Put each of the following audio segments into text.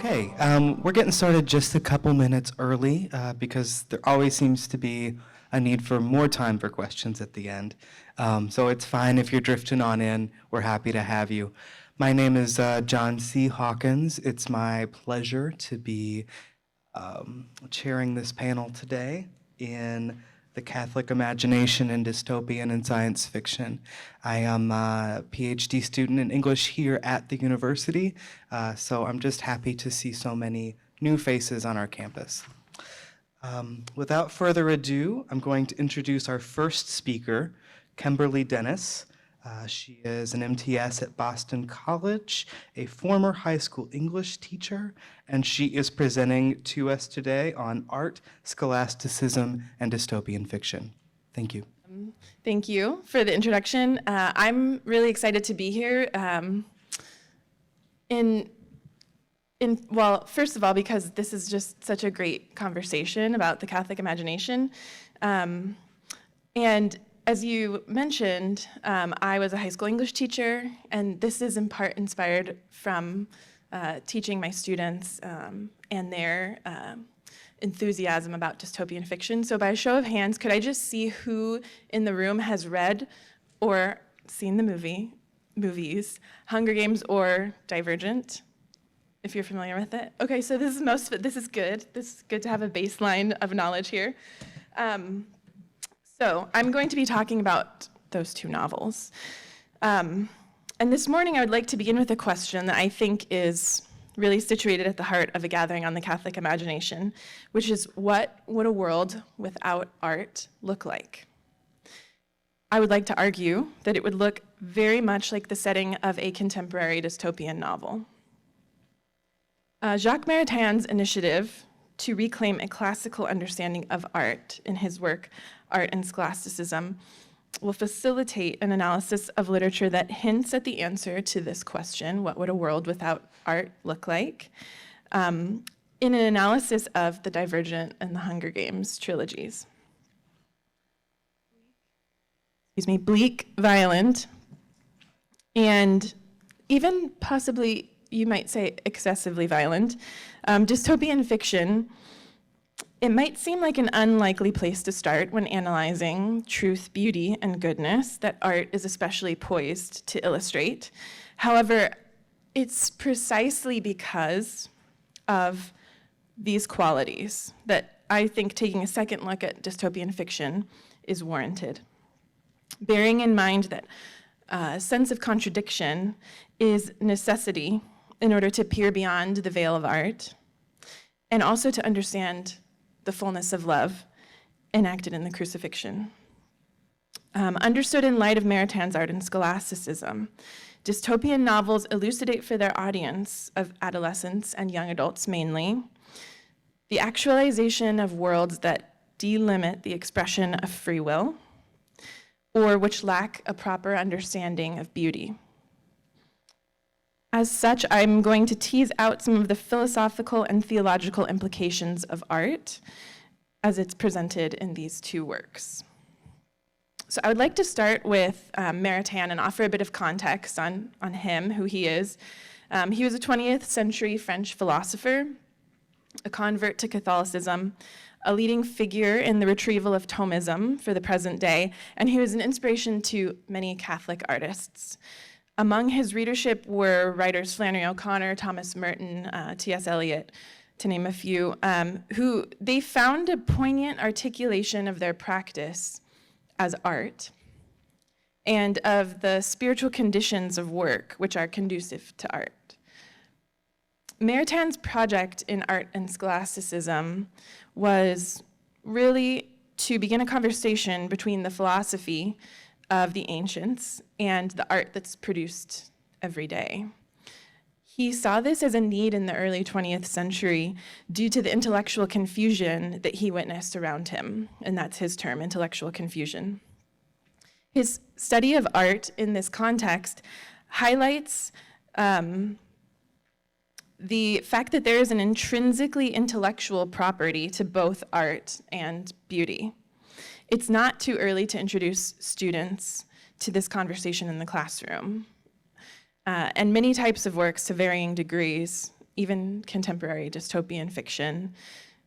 Okay, we're getting started just a couple minutes early because there always seems to be a need for more time for questions at the end. So it's fine if you're drifting on in. We're happy to have you. My name is John C. Hawkins. It's my pleasure to be chairing this panel today in the Catholic Imagination in Dystopian and Science Fiction. I am a PhD student in English here at the university, so I'm just happy to see so many new faces on our campus. Without further ado, I'm going to introduce our first speaker, Kimberly Dennis. She is an MTS at Boston College, a former high school English teacher, and she is presenting to us today on art, scholasticism, and dystopian fiction. Thank you. Thank you for the introduction. I'm really excited to be here. Well, first of all, because this is just such a great conversation about the Catholic imagination. And as you mentioned, I was a high school English teacher, and this is in part inspired from teaching my students and their enthusiasm about dystopian fiction. So by a show of hands, could I just see who in the room has read or seen the movies, Hunger Games or Divergent, if you're familiar with it? Okay, so this is good. This is good to have a baseline of knowledge here. So I'm going to be talking about those two novels. And this morning I would like to begin with a question that I think is really situated at the heart of a gathering on the Catholic imagination, which is, what would a world without art look like? I would like to argue that it would look very much like the setting of a contemporary dystopian novel. Jacques Maritain initiative to reclaim a classical understanding of art in his work, Art and Scholasticism, will facilitate an analysis of literature that hints at the answer to this question, what would a world without art look like, in an analysis of the Divergent and the Hunger Games trilogies. Bleak, violent, and even possibly, you might say, excessively violent. Dystopian fiction, it might seem like an unlikely place to start when analyzing truth, beauty, and goodness that art is especially poised to illustrate. However, it's precisely because of these qualities that I think taking a second look at dystopian fiction is warranted. Bearing in mind that a sense of contradiction is necessity in order to peer beyond the veil of art, and also to understand the fullness of love enacted in the crucifixion. Understood in light of Maritain's art and scholasticism, dystopian novels elucidate for their audience of adolescents and young adults mainly the actualization of worlds that delimit the expression of free will, or which lack a proper understanding of beauty. As such, I'm going to tease out some of the philosophical and theological implications of art as it's presented in these two works. So I would like to start with Maritain and offer a bit of context on him, who he is. He was a 20th century French philosopher, a convert to Catholicism, a leading figure in the retrieval of Thomism for the present day, and he was an inspiration to many Catholic artists. Among his readership were writers Flannery O'Connor, Thomas Merton, T.S. Eliot, to name a few, who they found a poignant articulation of their practice as art and of the spiritual conditions of work which are conducive to art. Maritain's project in Art and Scholasticism was really to begin a conversation between the philosophy of the ancients and the art that's produced every day. He saw this as a need in the early 20th century due to the intellectual confusion that he witnessed around him, and that's his term, intellectual confusion. His study of art in this context highlights the fact that there is an intrinsically intellectual property to both art and beauty. It's not too early to introduce students to this conversation in the classroom. And many types of works to varying degrees even contemporary dystopian fiction,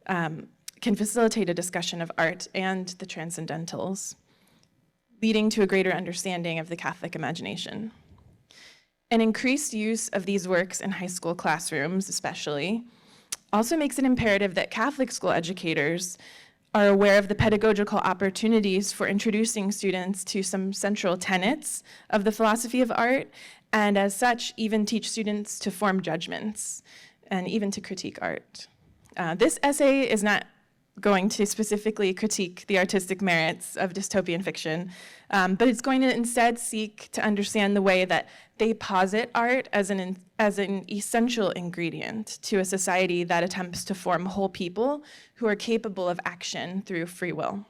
can facilitate a discussion of art and the transcendentals, leading to a greater understanding of the Catholic imagination. An increased use of these works in high school classrooms, especially, also makes it imperative that Catholic school educators are aware of the pedagogical opportunities for introducing students to some central tenets of the philosophy of art, and as such, even teach students to form judgments and even to critique art. This essay is not going to specifically critique the artistic merits of dystopian fiction, but it's going to instead seek to understand the way that they posit art as an essential ingredient to a society that attempts to form whole people who are capable of action through free will.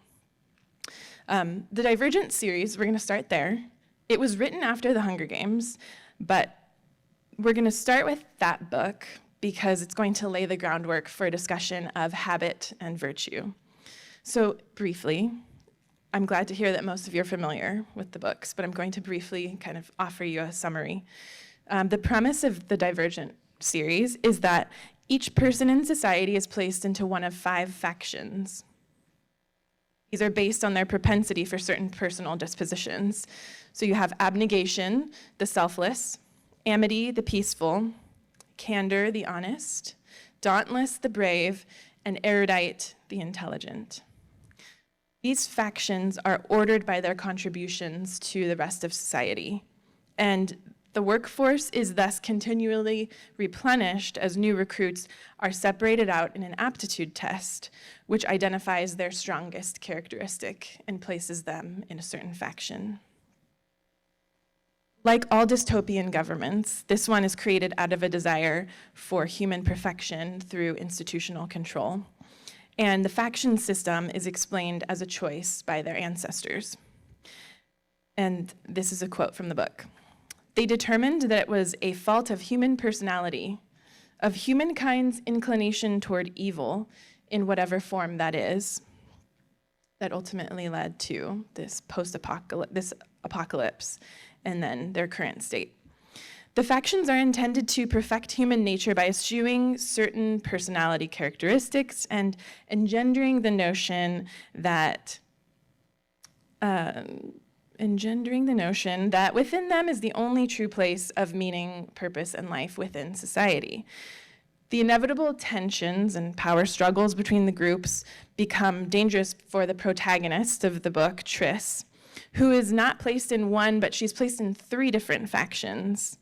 The Divergent series, we're going to start there. It was written after the Hunger Games, but we're going to start with that book because it's going to lay the groundwork for a discussion of habit and virtue. So briefly, I'm glad to hear that most of you are familiar with the books, but I'm going to briefly kind of offer you a summary. The premise of the Divergent series is that each person in society is placed into one of 5 factions. These are based on their propensity for certain personal dispositions. So you have abnegation, the selfless, amity, the peaceful, candor, the honest, dauntless, the brave, and erudite, the intelligent. These factions are ordered by their contributions to the rest of society, and the workforce is thus continually replenished as new recruits are separated out in an aptitude test, which identifies their strongest characteristic and places them in a certain faction. Like all dystopian governments, this one is created out of a desire for human perfection through institutional control. And the faction system is explained as a choice by their ancestors. And this is a quote from the book. They determined that it was a fault of human personality, of humankind's inclination toward evil, in whatever form that is, that ultimately led to this apocalypse, and then their current state. The factions are intended to perfect human nature by eschewing certain personality characteristics and engendering the notion that within them is the only true place of meaning, purpose, and life within society. The inevitable tensions and power struggles between the groups become dangerous for the protagonist of the book, Triss, who is not placed in one, but she's placed in 3 different factions.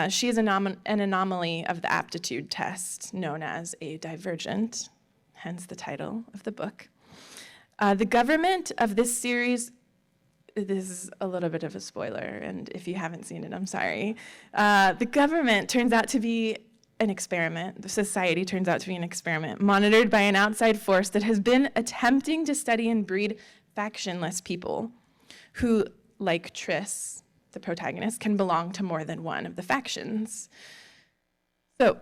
She is an anomaly of the aptitude test, known as a divergent, hence the title of the book. The government of this series, this is a little bit of a spoiler, and if you haven't seen it, I'm sorry. The government turns out to be an experiment. The society turns out to be an experiment, monitored by an outside force that has been attempting to study and breed factionless people who, like Triss, the protagonist, can belong to more than one of the factions. So,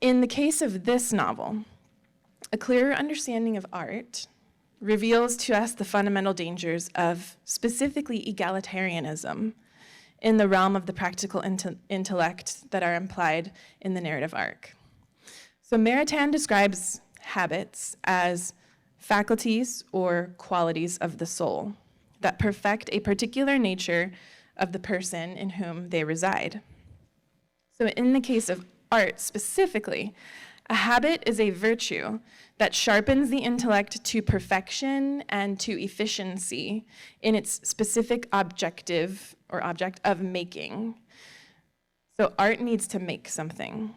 in the case of this novel, a clearer understanding of art reveals to us the fundamental dangers of specifically egalitarianism in the realm of the practical intellect that are implied in the narrative arc. So Maritain describes habits as faculties or qualities of the soul that perfect a particular nature of the person in whom they reside. So in the case of art specifically, a habit is a virtue that sharpens the intellect to perfection and to efficiency in its specific objective or object of making. So art needs to make something.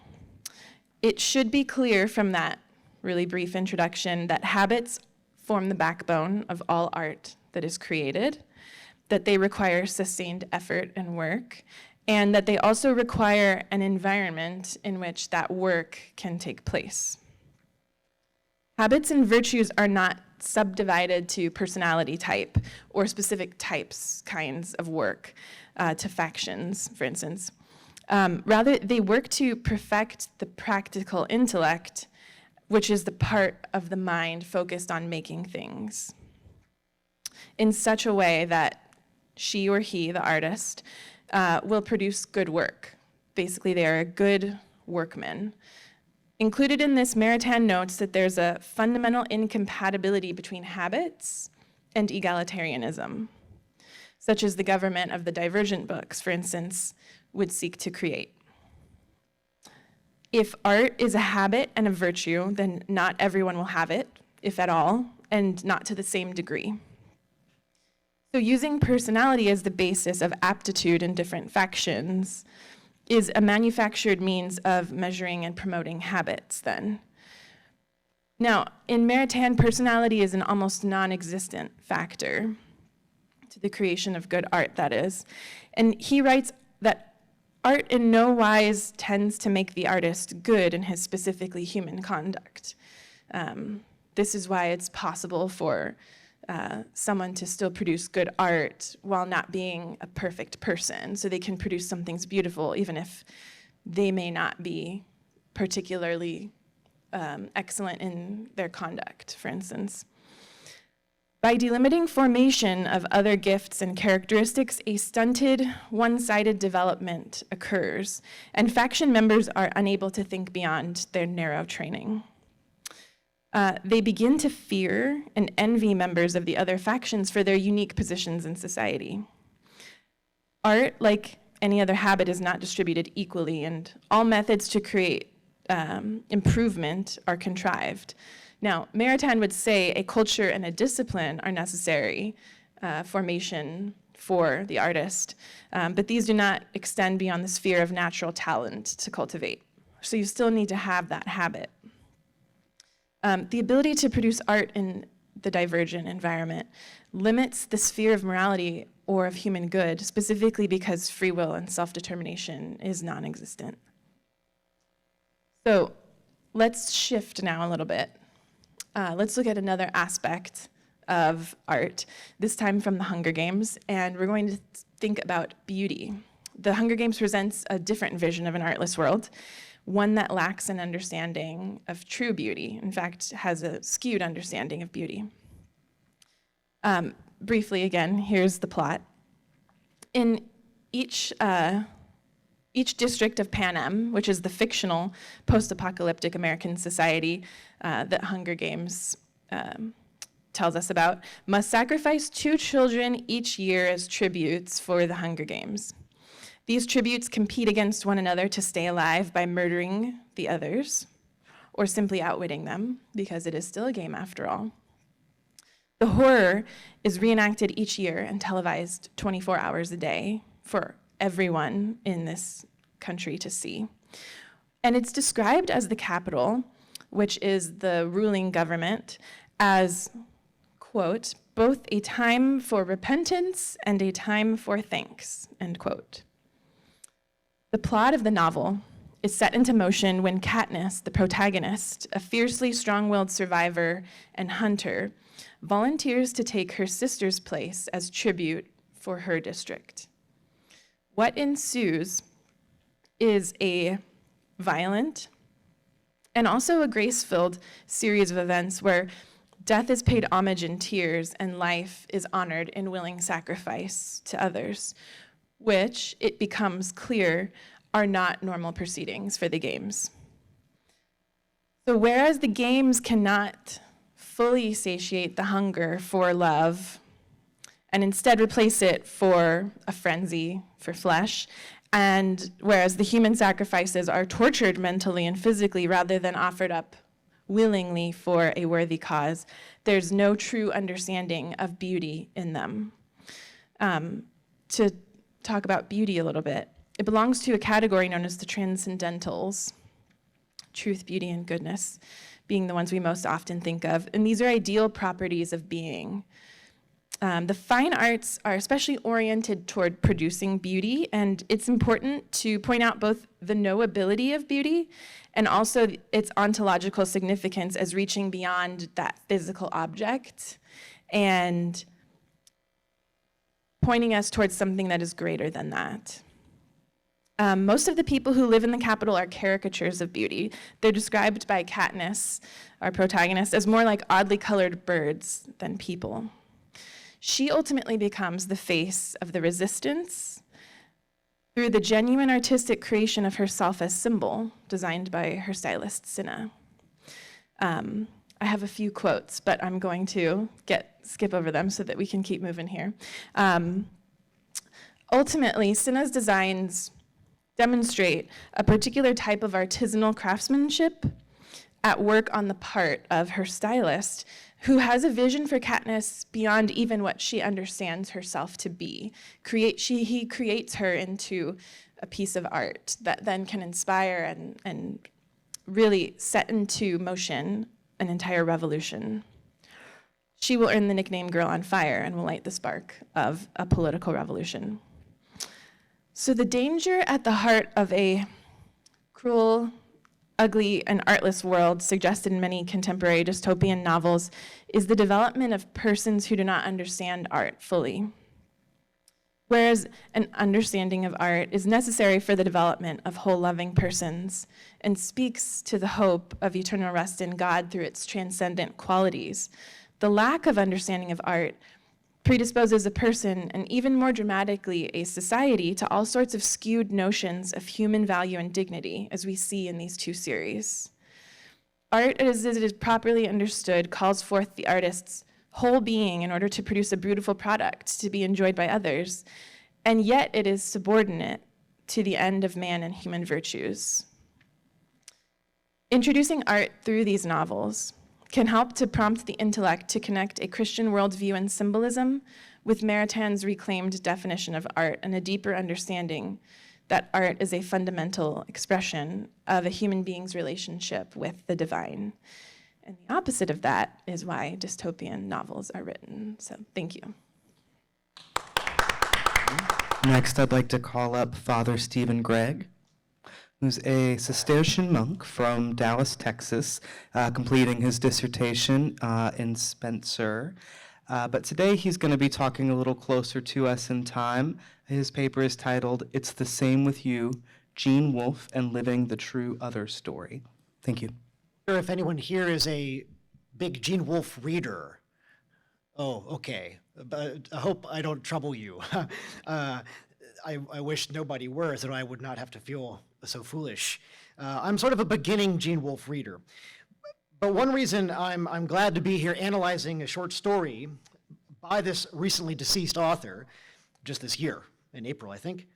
It should be clear from that really brief introduction that habits form the backbone of all art that is created, that they require sustained effort and work, and that they also require an environment in which that work can take place. Habits and virtues are not subdivided to personality type or specific kinds of work, to factions, for instance. Rather, they work to perfect the practical intellect, which is the part of the mind focused on making things, in such a way that she or he, the artist, will produce good work. Basically, they are a good workman. Included in this, Maritain notes that there's a fundamental incompatibility between habits and egalitarianism, such as the government of the Divergent books, for instance, would seek to create. If art is a habit and a virtue, then not everyone will have it, if at all, and not to the same degree. So using personality as the basis of aptitude in different factions is a manufactured means of measuring and promoting habits then. Now, in Maritain, personality is an almost non-existent factor to the creation of good art, that is. And he writes that art in no wise tends to make the artist good in his specifically human conduct. This is why it's possible for someone to still produce good art while not being a perfect person. So they can produce something beautiful even if they may not be particularly excellent in their conduct, for instance. By delimiting formation of other gifts and characteristics, a stunted, one-sided development occurs, and faction members are unable to think beyond their narrow training. They begin to fear and envy members of the other factions for their unique positions in society. Art, like any other habit, is not distributed equally, and all methods to create improvement are contrived. Now, Maritain would say a culture and a discipline are necessary formation for the artist, but these do not extend beyond the sphere of natural talent to cultivate. So you still need to have that habit. The ability to produce art in the divergent environment limits the sphere of morality or of human good, specifically because free will and self-determination is non-existent. So let's shift now a little bit. Let's look at another aspect of art, this time from the Hunger Games, and we're going to think about beauty. The Hunger Games presents a different vision of an artless world, one that lacks an understanding of true beauty, in fact, has a skewed understanding of beauty. Briefly again, here's the plot. In each district of Panem, which is the fictional post-apocalyptic American society that Hunger Games tells us about, must sacrifice 2 children each year as tributes for the Hunger Games. These tributes compete against one another to stay alive by murdering the others, or simply outwitting them, because it is still a game after all. The horror is reenacted each year and televised 24 hours a day for everyone in this country to see. And it's described as the Capitol, which is the ruling government, as, quote, both a time for repentance and a time for thanks, end quote. The plot of the novel is set into motion when Katniss, the protagonist, a fiercely strong-willed survivor and hunter, volunteers to take her sister's place as tribute for her district. What ensues is a violent and also a grace-filled series of events where death is paid homage in tears and life is honored in willing sacrifice to others, which, it becomes clear, are not normal proceedings for the games. So whereas the games cannot fully satiate the hunger for love and instead replace it for a frenzy for flesh, and whereas the human sacrifices are tortured mentally and physically rather than offered up willingly for a worthy cause, there's no true understanding of beauty in them. To talk about beauty a little bit, it belongs to a category known as the transcendentals, truth, beauty, and goodness being the ones we most often think of, and these are ideal properties of being. The fine arts are especially oriented toward producing beauty, and it's important to point out both the knowability of beauty and also its ontological significance as reaching beyond that physical object and pointing us towards something that is greater than that. Most of the people who live in the Capitol are caricatures of beauty. They're described by Katniss, our protagonist, as more like oddly colored birds than people. She ultimately becomes the face of the resistance through the genuine artistic creation of herself as symbol, designed by her stylist, Cinna. I have a few quotes, but I'm going to skip over them so that we can keep moving here. Ultimately, Cinna's designs demonstrate a particular type of artisanal craftsmanship at work on the part of her stylist, who has a vision for Katniss beyond even what she understands herself to be. He creates her into a piece of art that then can inspire and really set into motion an entire revolution. She will earn the nickname Girl on Fire and will light the spark of a political revolution. So the danger at the heart of a cruel, ugly, and artless world suggested in many contemporary dystopian novels is the development of persons who do not understand art fully. Whereas an understanding of art is necessary for the development of whole loving persons and speaks to the hope of eternal rest in God through its transcendent qualities, the lack of understanding of art predisposes a person, and even more dramatically, a society, to all sorts of skewed notions of human value and dignity, as we see in these two series. Art, as it is properly understood, calls forth the artist's whole being in order to produce a beautiful product to be enjoyed by others, and yet it is subordinate to the end of man and human virtues. Introducing art through these novels can help to prompt the intellect to connect a Christian worldview and symbolism with Maritanne's reclaimed definition of art and a deeper understanding that art is a fundamental expression of a human being's relationship with the divine. And the opposite of that is why dystopian novels are written. So thank you. Next, I'd like to call up Father Stephen Gregg, who's a Cistercian monk from Dallas, Texas, completing his dissertation in Spencer. But today he's going to be talking a little closer to us in time. His paper is titled, "It's the Same with You, Gene Wolfe and Living the True Other Story." Thank you. If anyone here is a big Gene Wolfe reader. Oh, okay. But I hope I don't trouble you. I wish nobody were, so I would not have to feel so foolish. I'm sort of a beginning Gene Wolfe reader. But one reason I'm glad to be here analyzing a short story by this recently deceased author, just this year, in April, I think,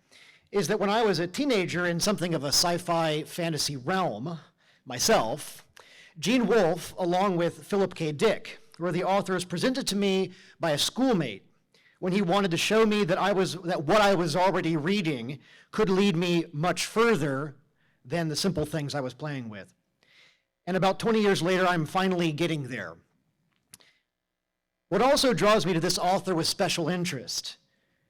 is that when I was a teenager in something of a sci-fi fantasy realm myself, Gene Wolfe, along with Phillip K. Dick, were the authors presented to me by a schoolmate when he wanted to show me that what I was already reading could lead me much further than the simple things I was playing with. And about 20 years later, I'm finally getting there. What also draws me to this author with special interest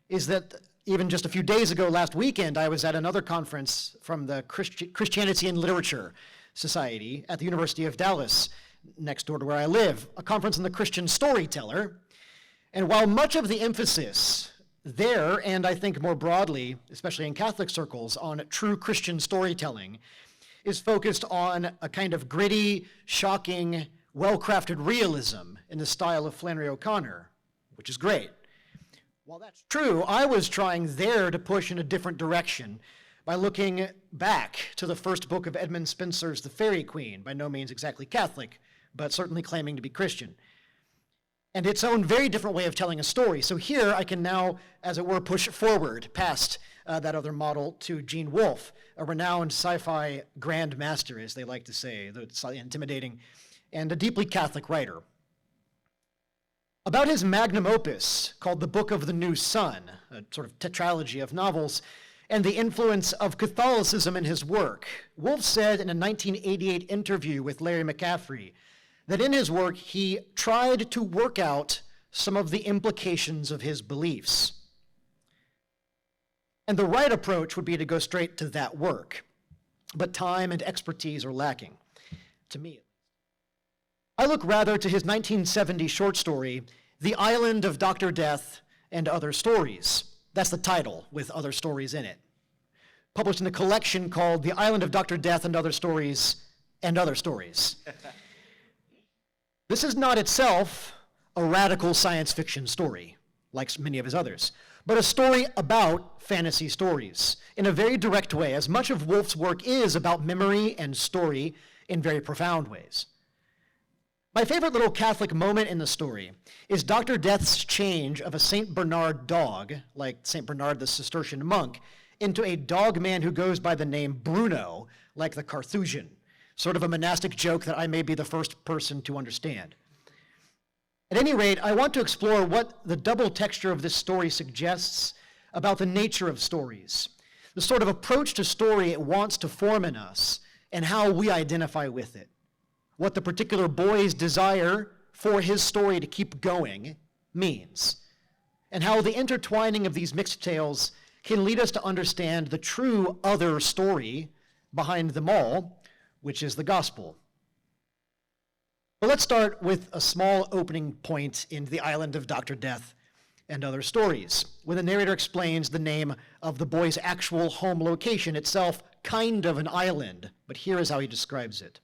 is that even just a few days ago, last weekend, I was at another conference from the Christianity and Literature Society at the University of Dallas, next door to where I live, a conference on the Christian storyteller. And while much of the emphasis there, and I think more broadly, especially in Catholic circles, on true Christian storytelling, is focused on a kind of gritty, shocking, well-crafted realism in the style of Flannery O'Connor, which is great. While that's true, I was trying there to push in a different direction by looking back to the first book of Edmund Spenser's The Faerie Queene, by no means exactly Catholic, but certainly claiming to be Christian, and its own very different way of telling a story. So here I can now, as it were, push forward past that other model to Gene Wolfe, a renowned sci-fi grand master, as they like to say, though it's slightly intimidating, and a deeply Catholic writer. About his magnum opus, called The Book of the New Sun, a sort of tetralogy of novels, and the influence of Catholicism in his work, Wolfe said in a 1988 interview with Larry McCaffrey that in his work he tried to work out some of the implications of his beliefs. And the right approach would be to go straight to that work, but time and expertise are lacking, to me. I look rather to his 1970 short story, The Island of Dr. Death and Other Stories. That's the title, with other stories in it. Published in a collection called The Island of Dr. Death and Other Stories and Other Stories. This is not itself a radical science fiction story, like many of his others, but a story about fantasy stories in a very direct way, as much of Woolf's work is about memory and story in very profound ways. My favorite little Catholic moment in the story is Dr. Death's change of a St. Bernard dog, like St. Bernard the Cistercian monk, into a dog man who goes by the name Bruno, like the Carthusian. Sort of a monastic joke that I may be the first person to understand. At any rate, I want to explore what the double texture of this story suggests about the nature of stories, the sort of approach to story it wants to form in us, and how we identify with it. What the particular boy's desire for his story to keep going means, and how the intertwining of these mixed tales can lead us to understand the true other story behind them all, which is the gospel. But let's start with a small opening point in The Island of Dr. Death and Other Stories, when the narrator explains the name of the boy's actual home location, itself kind of an island, but here is how he describes it.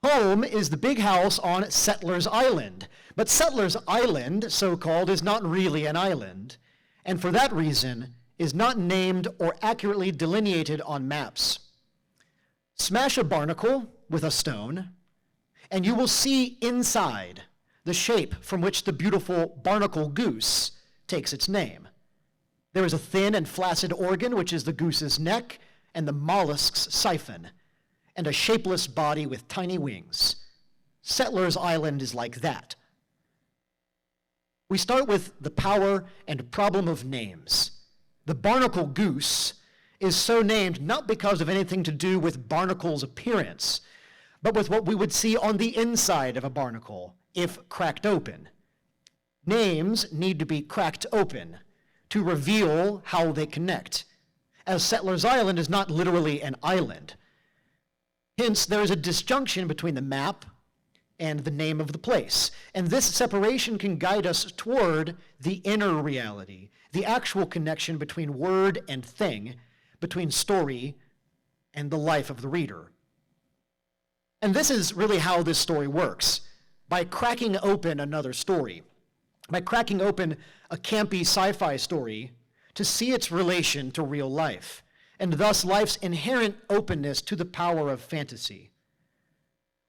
Home is the big house on Settler's Island, but Settler's Island, so-called, is not really an island, and for that reason is not named or accurately delineated on maps. Smash a barnacle with a stone, and you will see inside the shape from which the beautiful barnacle goose takes its name. There is a thin and flaccid organ, which is the goose's neck, and the mollusk's siphon, and a shapeless body with tiny wings. Settler's Island is like that. We start with the power and problem of names. The barnacle goose is so named not because of anything to do with barnacle's appearance, but with what we would see on the inside of a barnacle if cracked open. Names need to be cracked open to reveal how they connect, as Settler's Island is not literally an island. Hence, there is a disjunction between the map and the name of the place. And this separation can guide us toward the inner reality, the actual connection between word and thing, between story and the life of the reader. And this is really how this story works, by cracking open another story, by cracking open a campy sci-fi story to see its relation to real life, and thus life's inherent openness to the power of fantasy.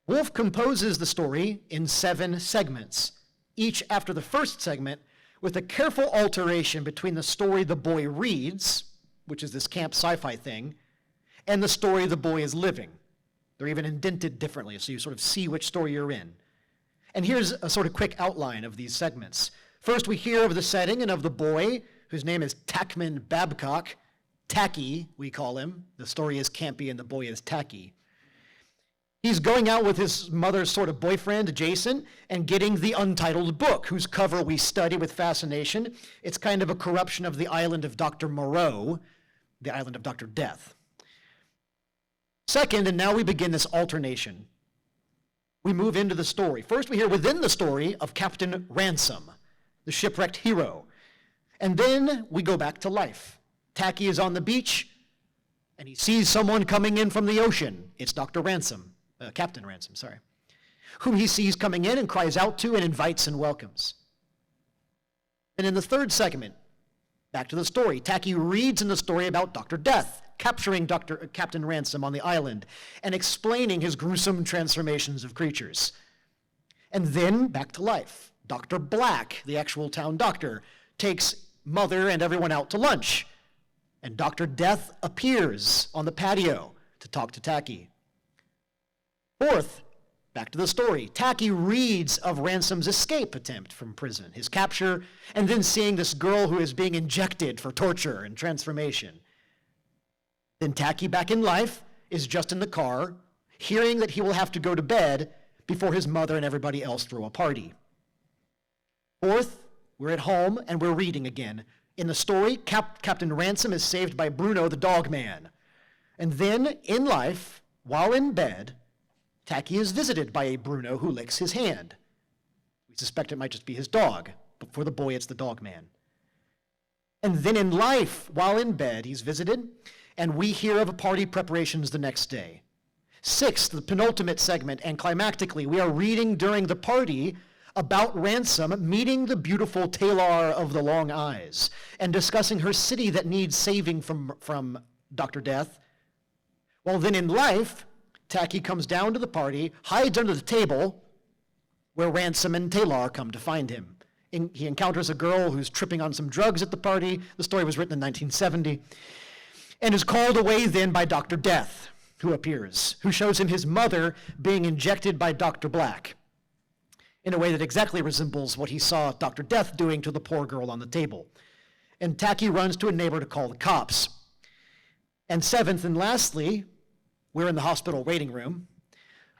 Woolf composes the story in 7 segments, each after the first segment, with a careful alteration between the story the boy reads, which is this camp sci-fi thing, and the story the boy is living. They're even indented differently, so you sort of see which story you're in. And here's a sort of quick outline of these segments. First, we hear of the setting and of the boy, whose name is Tackman Babcock. Tacky, we call him. The story is campy and the boy is tacky. He's going out with his mother's sort of boyfriend, Jason, and getting the untitled book, whose cover we study with fascination. It's kind of a corruption of the Island of Dr. Moreau, the Island of Dr. Death. Second, and now we begin this alternation. We move into the story. First, we hear within the story of Captain Ransom, the shipwrecked hero. And then we go back to life. Tacky is on the beach, and he sees someone coming in from the ocean. It's Dr. Ransom, Captain Ransom, whom he sees coming in and cries out to and invites and welcomes. And in the third segment, back to the story, Tacky reads in the story about Dr. Death, capturing Captain Ransom on the island and explaining his gruesome transformations of creatures. And then back to life. Dr. Black, the actual town doctor, takes Mother and everyone out to lunch. And Dr. Death appears on the patio to talk to Tacky. Fourth, back to the story. Tacky reads of Ransom's escape attempt from prison, his capture, and then seeing this girl who is being injected for torture and transformation. Then Tacky, back in life, is just in the car, hearing that he will have to go to bed before his mother and everybody else throw a party. Fourth, we're at home and we're reading again. In the story, Captain Ransom is saved by Bruno the dog man. And then, in life, while in bed, Tacky is visited by a Bruno who licks his hand. We suspect it might just be his dog, but for the boy, it's the dog man. And then in life, while in bed, he's visited, and we hear of party preparations the next day. Sixth, the penultimate segment, and climactically, we are reading during the party about Ransom meeting the beautiful Taylor of the long eyes and discussing her city that needs saving from Dr. Death. Well, then in life, Tacky comes down to the party, hides under the table, where Ransom and Taylor come to find him. He encounters a girl who's tripping on some drugs at the party. The story was written in 1970. And is called away then by Dr. Death, who appears, who shows him his mother being injected by Dr. Black in a way that exactly resembles what he saw Dr. Death doing to the poor girl on the table. And Tacky runs to a neighbor to call the cops. And seventh and lastly, we're in the hospital waiting room,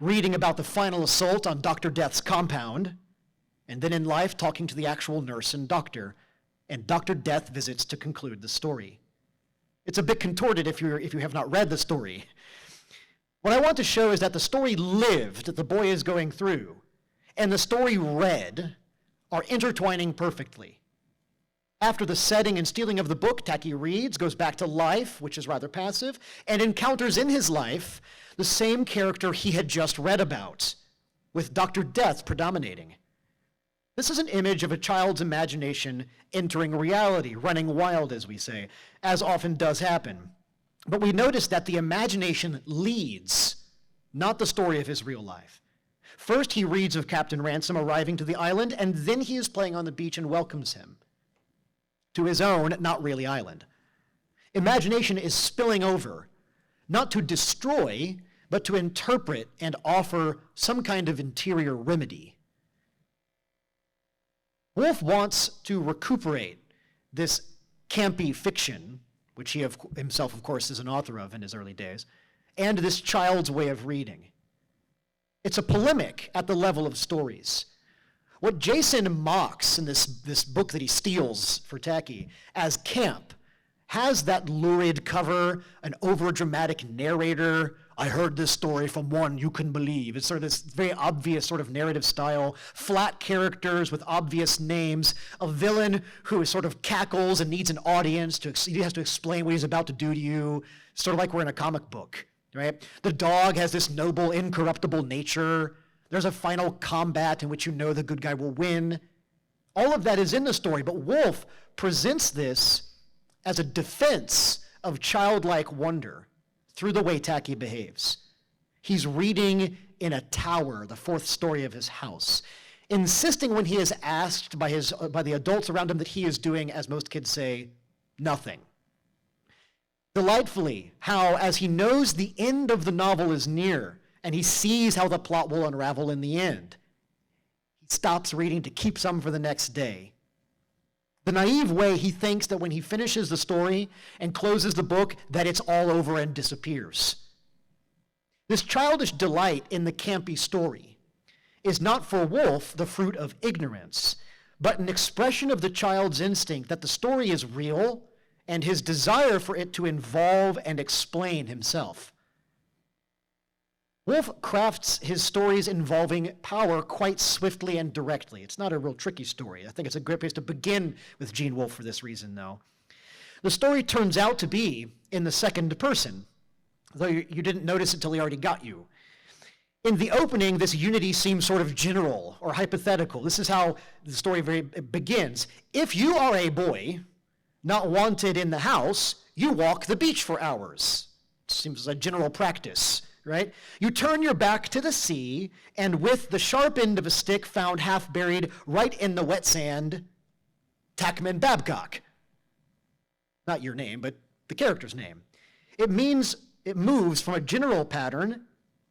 reading about the final assault on Dr. Death's compound, and then in life talking to the actual nurse and doctor, and Dr. Death visits to conclude the story. It's a bit contorted if you have not read the story. What I want to show is that the story lived that the boy is going through, and the story read are intertwining perfectly. After the setting and stealing of the book, Tacky reads, goes back to life, which is rather passive, and encounters in his life the same character he had just read about, with Dr. Death predominating. This is an image of a child's imagination entering reality, running wild, as we say, as often does happen. But we notice that the imagination leads, not the story of his real life. First, he reads of Captain Ransom arriving to the island, and then he is playing on the beach and welcomes him to his own, not really, island. Imagination is spilling over, not to destroy, but to interpret and offer some kind of interior remedy. Woolf wants to recuperate this campy fiction, which he himself, of course, is an author of in his early days, and this child's way of reading. It's a polemic at the level of stories. What Jason mocks in this book that he steals for Tacky as camp has that lurid cover, an overdramatic narrator. I heard this story from one you can believe. It's sort of this very obvious sort of narrative style, flat characters with obvious names, a villain who sort of cackles and needs an audience. He has to explain what he's about to do to you, sort of like we're in a comic book, right? The dog has this noble, incorruptible nature. There's a final combat in which you know the good guy will win. All of that is in the story, but Woolf presents this as a defense of childlike wonder through the way Tacky behaves. He's reading in a tower, the fourth story of his house, insisting when he is asked by the adults around him that he is doing, as most kids say, nothing. Delightfully, how as he knows the end of the novel is near, and he sees how the plot will unravel in the end, he stops reading to keep some for the next day. The naive way he thinks that when he finishes the story and closes the book, that it's all over and disappears. This childish delight in the campy story is not for Woolf the fruit of ignorance, but an expression of the child's instinct that the story is real and his desire for it to involve and explain himself. Woolf crafts his stories involving power quite swiftly and directly. It's not a real tricky story. I think it's a great place to begin with Gene Wolfe for this reason, though. The story turns out to be in the second person, though you didn't notice it till he already got you. In the opening, this unity seems sort of general or hypothetical. This is how the story begins. If you are a boy not wanted in the house, you walk the beach for hours. It seems like a general practice. Right? You turn your back to the sea, and with the sharp end of a stick found half buried right in the wet sand, Tackman Babcock. Not your name, but the character's name. It means it moves from a general pattern,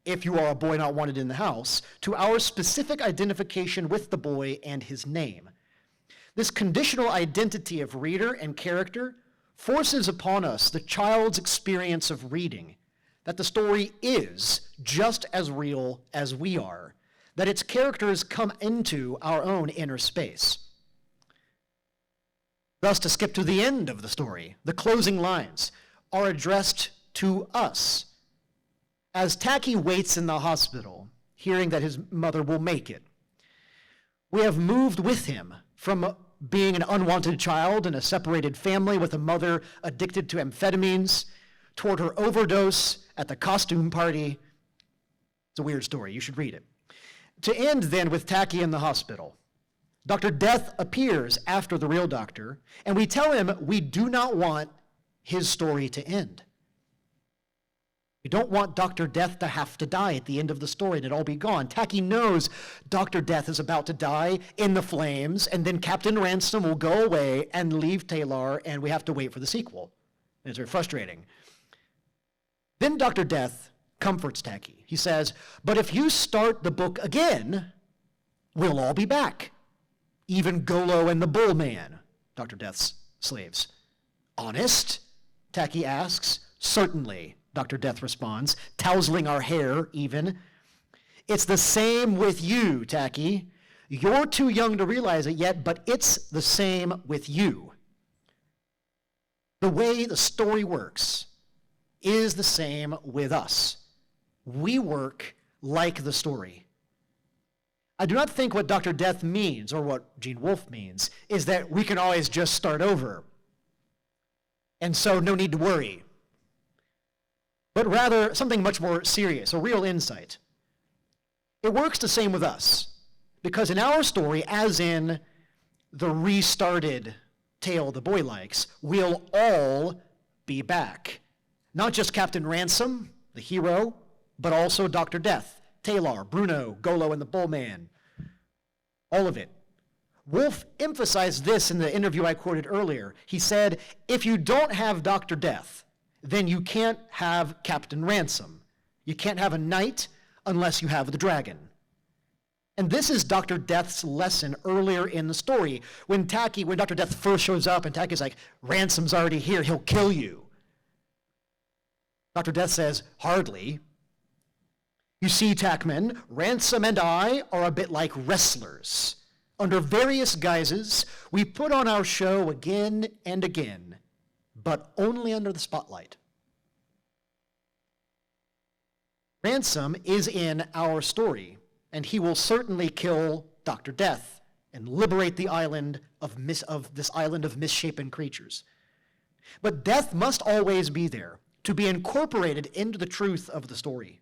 if you are a boy not wanted in the house, to our specific identification with the boy and his name. This conditional identity of reader and character forces upon us the child's experience of reading, that the story is just as real as we are, that its characters come into our own inner space. Thus, to skip to the end of the story, the closing lines are addressed to us. As Tacky waits in the hospital, hearing that his mother will make it, we have moved with him from being an unwanted child in a separated family with a mother addicted to amphetamines toward her overdose at the costume party. It's a weird story. You should read it. To end then with Tacky in the hospital. Dr. Death appears after the real doctor, and we tell him we do not want his story to end. We don't want Dr. Death to have to die at the end of the story and it all be gone. Tacky knows Dr. Death is about to die in the flames, and then Captain Ransom will go away and leave Taylor, and we have to wait for the sequel. And it's very frustrating. Then Dr. Death comforts Tacky. He says, but if you start the book again, we'll all be back. Even Golo and the Bull Man, Dr. Death's slaves. Honest? Tacky asks. Certainly, Dr. Death responds, tousling our hair even. It's the same with you, Tacky. You're too young to realize it yet, but it's the same with you. The way the story works is the same with us. We work like the story. I do not think what Dr. Death means, or what Gene Wolfe means, is that we can always just start over. And so no need to worry. But rather something much more serious, a real insight. It works the same with us, because in our story, as in the restarted tale the boy likes, we'll all be back. Not just Captain Ransom, the hero, but also Dr. Death, Taylor, Bruno, Golo, and the Bullman. All of it. Wolfe emphasized this in the interview I quoted earlier. He said, if you don't have Dr. Death, then you can't have Captain Ransom. You can't have a knight unless you have the dragon. And this is Dr. Death's lesson earlier in the story. When Dr. Death first shows up and Tacky's like, Ransom's already here, he'll kill you. Dr. Death says, hardly. You see, Tackman, Ransom and I are a bit like wrestlers. Under various guises, we put on our show again and again, but only under the spotlight. Ransom is in our story, and he will certainly kill Dr. Death and liberate the island of this island of misshapen creatures. But Death must always be there to be incorporated into the truth of the story.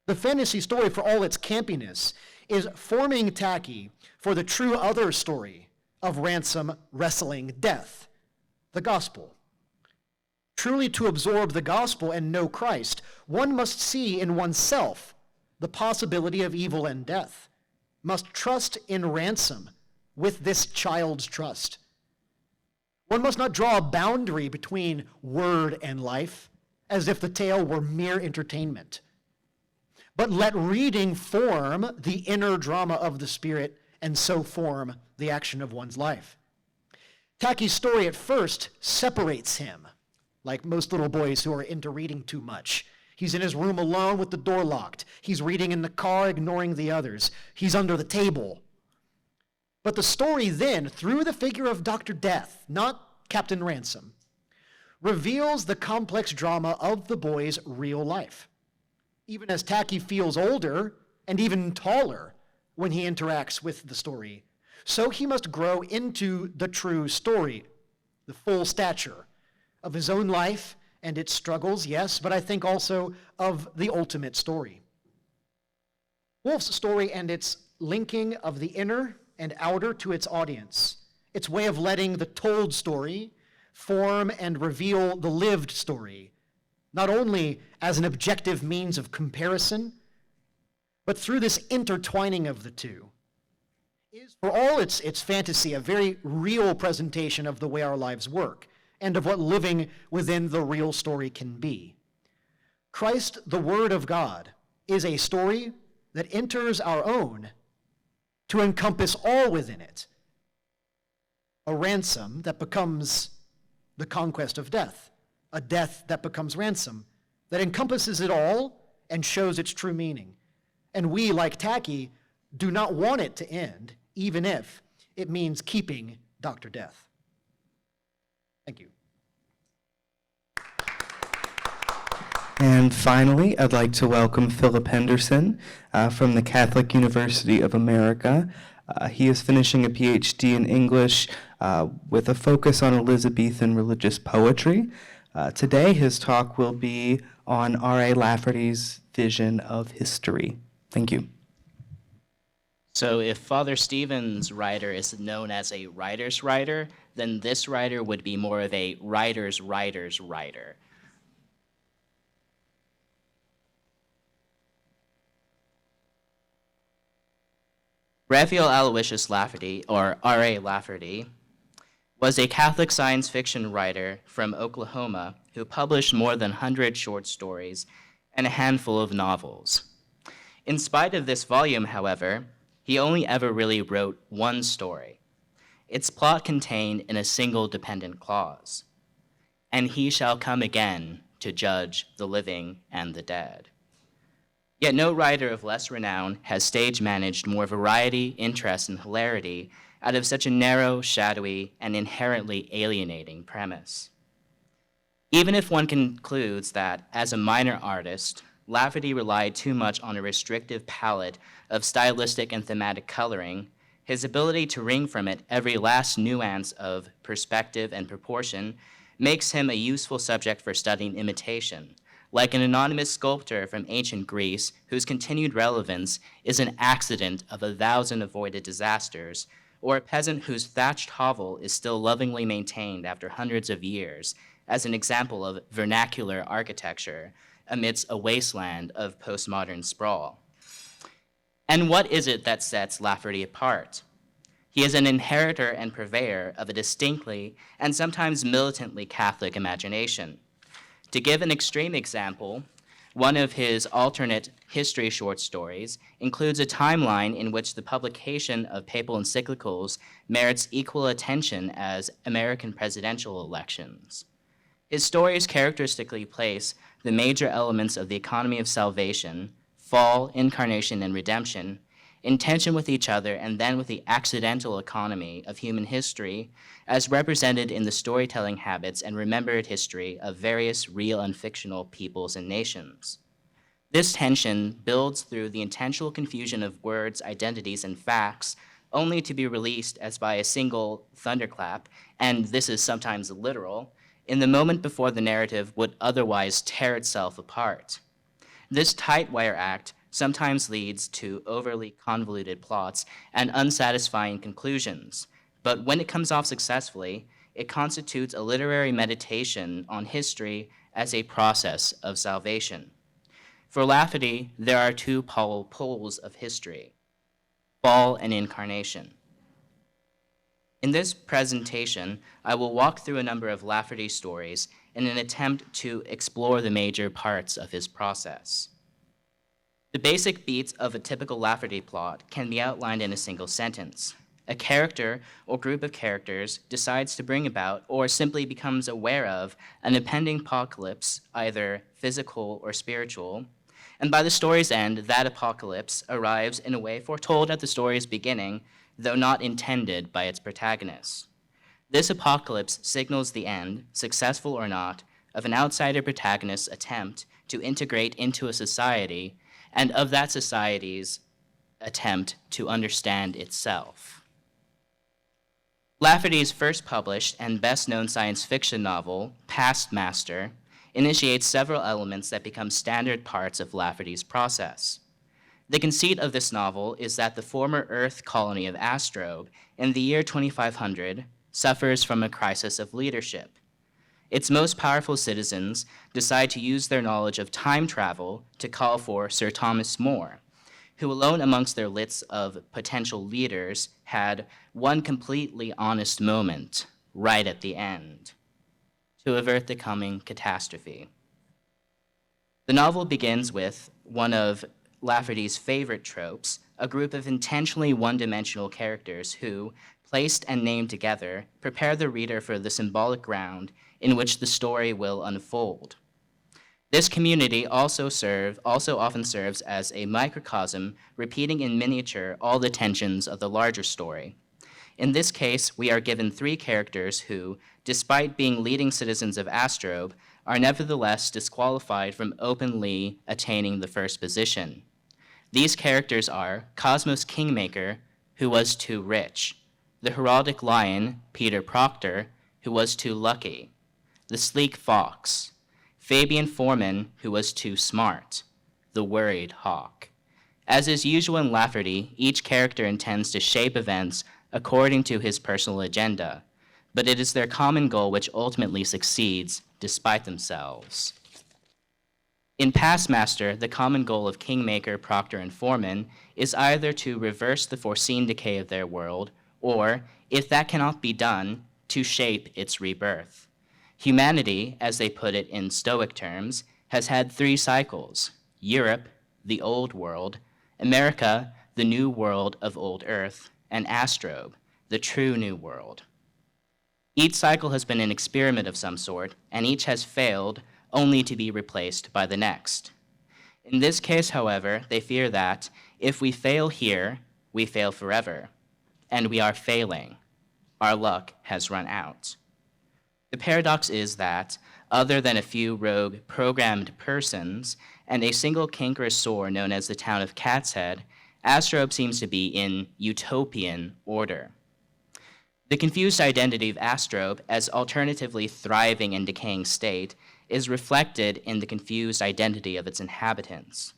The fantasy story, for all its campiness, is forming Tacky for the true other story of Ransom wrestling Death, the gospel. Truly to absorb the gospel and know Christ, one must see in oneself the possibility of evil and death, must trust in Ransom with this child's trust. One must not draw a boundary between word and life, as if the tale were mere entertainment, but let reading form the inner drama of the spirit and so form the action of one's life. Tacky's story at first separates him, like most little boys who are into reading too much. He's in his room alone with the door locked. He's reading in the car, ignoring the others. He's under the table. But the story then, through the figure of Dr. Death, not Captain Ransom, reveals the complex drama of the boy's real life. Even as Tacky feels older and even taller when he interacts with the story, so he must grow into the true story, the full stature of his own life and its struggles, yes, but I think also of the ultimate story. Wolfe's story and its linking of the inner and outer to its audience, its way of letting the told story form and reveal the lived story, not only as an objective means of comparison, but through this intertwining of the two, is, for all its fantasy, a very real presentation of the way our lives work and of what living within the real story can be. Christ, the Word of God, is a story that enters our own to encompass all within it, a ransom that becomes the conquest of death, a death that becomes ransom, that encompasses it all and shows its true meaning. And we, like Tacky, do not want it to end, even if it means keeping Dr. Death. Thank you. And finally, I'd like to welcome Phillip Henderson from the Catholic University of America. He is finishing a PhD in English with a focus on Elizabethan religious poetry. Today, his talk will be on R.A. Lafferty's vision of history. Thank you. So if Father Stephen's writer is known as a writer's writer, then this writer would be more of a writer's writer's writer. Raphael Aloysius Lafferty, or R.A. Lafferty, was a Catholic science fiction writer from Oklahoma who published more than 100 short stories and a handful of novels. In spite of this volume, however, he only ever really wrote one story. Its plot contained in a single dependent clause, "And he shall come again to judge the living and the dead." Yet no writer of less renown has stage-managed more variety, interest, and hilarity out of such a narrow, shadowy, and inherently alienating premise. Even if one concludes that, as a minor artist, Lafferty relied too much on a restrictive palette of stylistic and thematic coloring, his ability to wring from it every last nuance of perspective and proportion makes him a useful subject for studying imitation, like an anonymous sculptor from ancient Greece whose continued relevance is an accident of 1,000 avoided disasters, or a peasant whose thatched hovel is still lovingly maintained after hundreds of years as an example of vernacular architecture amidst a wasteland of postmodern sprawl. And what is it that sets Lafferty apart? He is an inheritor and purveyor of a distinctly and sometimes militantly Catholic imagination. To give an extreme example, one of his alternate history short stories includes a timeline in which the publication of papal encyclicals merits equal attention as American presidential elections. His stories characteristically place the major elements of the economy of salvation, fall, incarnation, and redemption, in tension with each other and then with the accidental economy of human history as represented in the storytelling habits and remembered history of various real and fictional peoples and nations. This tension builds through the intentional confusion of words, identities, and facts, only to be released as by a single thunderclap, and this is sometimes literal, in the moment before the narrative would otherwise tear itself apart. This tight wire act sometimes leads to overly convoluted plots and unsatisfying conclusions, but when it comes off successfully, it constitutes a literary meditation on history as a process of salvation. For Lafferty, there are two poles of history, fall and incarnation. In this presentation, I will walk through a number of Lafferty stories in an attempt to explore the major parts of his process. The basic beats of a typical Lafferty plot can be outlined in a single sentence. A character or group of characters decides to bring about or simply becomes aware of an impending apocalypse, either physical or spiritual, and by the story's end, that apocalypse arrives in a way foretold at the story's beginning, though not intended by its protagonist. This apocalypse signals the end, successful or not, of an outsider protagonist's attempt to integrate into a society, and of that society's attempt to understand itself. Lafferty's first published and best-known science fiction novel, Past Master, initiates several elements that become standard parts of Lafferty's process. The conceit of this novel is that the former Earth colony of Astrobe, in the year 2500, suffers from a crisis of leadership. Its most powerful citizens decide to use their knowledge of time travel to call for Sir Thomas More, who alone amongst their lists of potential leaders had one completely honest moment right at the end to avert the coming catastrophe. The novel begins with one of Lafferty's favorite tropes, a group of intentionally one-dimensional characters who, placed and named together, prepare the reader for the symbolic ground in which the story will unfold. This community also often serves as a microcosm, repeating in miniature all the tensions of the larger story. In this case, we are given three characters who, despite being leading citizens of Astrobe, are nevertheless disqualified from openly attaining the first position. These characters are Cosmos Kingmaker, who was too rich, the heraldic lion, Peter Proctor, who was too lucky, the sleek fox, Fabian Foreman, who was too smart, the worried hawk, As is usual in Lafferty, each character intends to shape events according to his personal agenda, but it is their common goal which ultimately succeeds despite themselves. In Pastmaster, the common goal of Kingmaker, Proctor, and Foreman is either to reverse the foreseen decay of their world, or, if that cannot be done, to shape its rebirth. Humanity, as they put it in Stoic terms, has had 3 cycles: Europe, the Old World; America, the New World of Old Earth; and Astrobe, the true New World. Each cycle has been an experiment of some sort, and each has failed, only to be replaced by the next. In this case, however, they fear that, if we fail here, we fail forever, and we are failing. Our luck has run out. The paradox is that, other than a few rogue programmed persons and a single cankerous sore known as the town of Cat's Head, Astrobe seems to be in utopian order. The confused identity of Astrobe as alternatively thriving and decaying state is reflected in the confused identity of its inhabitants.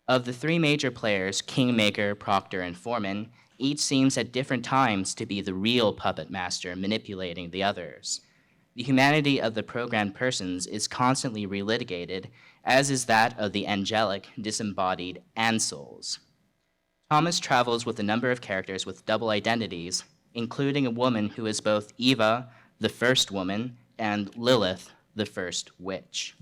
Of the 3 major players, Kingmaker, Proctor, and Foreman, each seems at different times to be the real puppet master manipulating the others. The humanity of the programmed persons is constantly relitigated, as is that of the angelic, disembodied Ansels. Thomas travels with a number of characters with double identities, including a woman who is both Eva, the first woman, and Lilith, the first witch.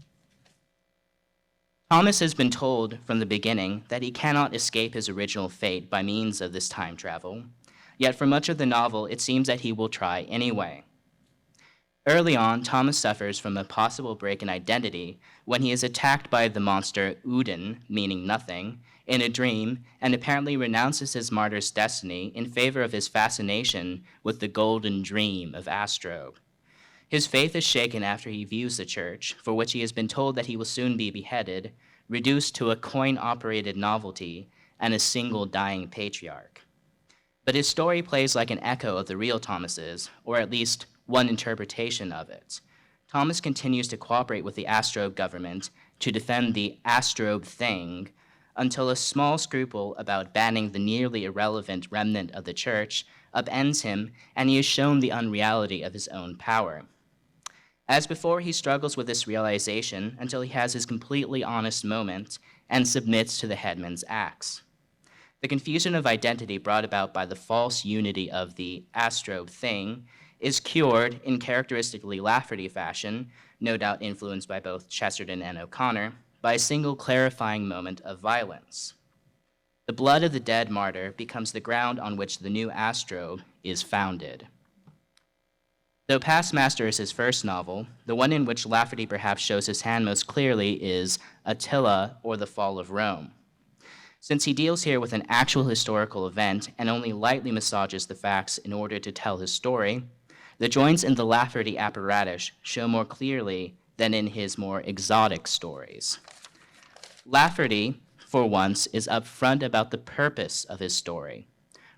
Thomas has been told from the beginning that he cannot escape his original fate by means of this time travel, yet for much of the novel it seems that he will try anyway. Early on, Thomas suffers from a possible break in identity when he is attacked by the monster Uden, meaning nothing, in a dream, and apparently renounces his martyr's destiny in favor of his fascination with the golden dream of Astrobe. His faith is shaken after he views the church, for which he has been told that he will soon be beheaded, reduced to a coin-operated novelty and a single dying patriarch. But his story plays like an echo of the real Thomas's, or at least one interpretation of it. Thomas continues to cooperate with the Astrobe government to defend the Astrobe thing until a small scruple about banning the nearly irrelevant remnant of the church upends him, and he is shown the unreality of his own power. As before, he struggles with this realization until he has his completely honest moment and submits to the headman's axe. The confusion of identity brought about by the false unity of the Astrobe thing is cured in characteristically Lafferty fashion, no doubt influenced by both Chesterton and O'Connor, by a single clarifying moment of violence. The blood of the dead martyr becomes the ground on which the new Astrobe is founded. Though Pastmaster is his first novel, the one in which Lafferty perhaps shows his hand most clearly is Attila, or the Fall of Rome. Since he deals here with an actual historical event and only lightly massages the facts in order to tell his story, the joints in the Lafferty apparatus show more clearly than in his more exotic stories. Lafferty, for once, is upfront about the purpose of his story.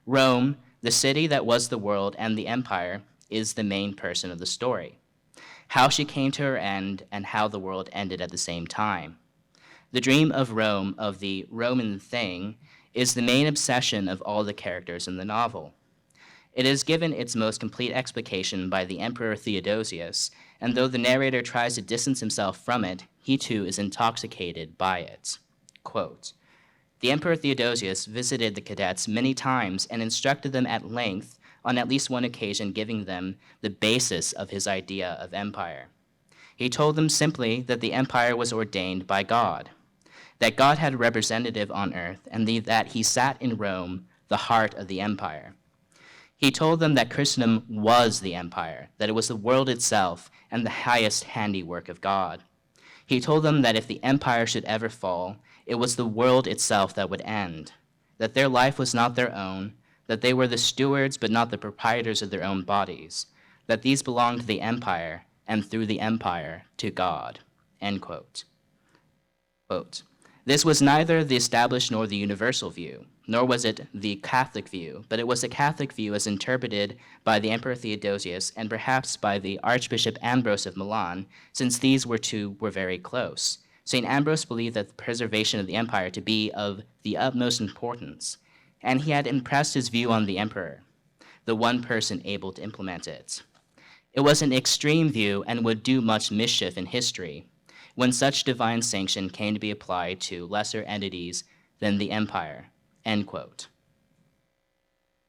Rome, the city that was the world and the empire, is the main person of the story. How she came to her end and how the world ended at the same time. The dream of Rome, of the Roman thing, is the main obsession of all the characters in the novel. It is given its most complete explication by the Emperor Theodosius, and though the narrator tries to distance himself from it, he too is intoxicated by it. Quote, "The Emperor Theodosius visited the cadets many times and instructed them at length, on at least one occasion giving them the basis of his idea of empire. He told them simply that the empire was ordained by God, that God had a representative on earth, and that he sat in Rome, the heart of the empire. He told them that Christendom was the empire, that it was the world itself and the highest handiwork of God. He told them that if the empire should ever fall, it was the world itself that would end, that their life was not their own, that they were the stewards but not the proprietors of their own bodies, that these belonged to the empire, and through the empire to God." End quote. Quote, "This was neither the established nor the universal view, nor was it the Catholic view, but it was the Catholic view as interpreted by the Emperor Theodosius and perhaps by the Archbishop Ambrose of Milan, since these two were very close. St. Ambrose believed that the preservation of the empire to be of the utmost importance, and he had impressed his view on the emperor, the one person able to implement it. It was an extreme view and would do much mischief in history when such divine sanction came to be applied to lesser entities than the empire, end quote.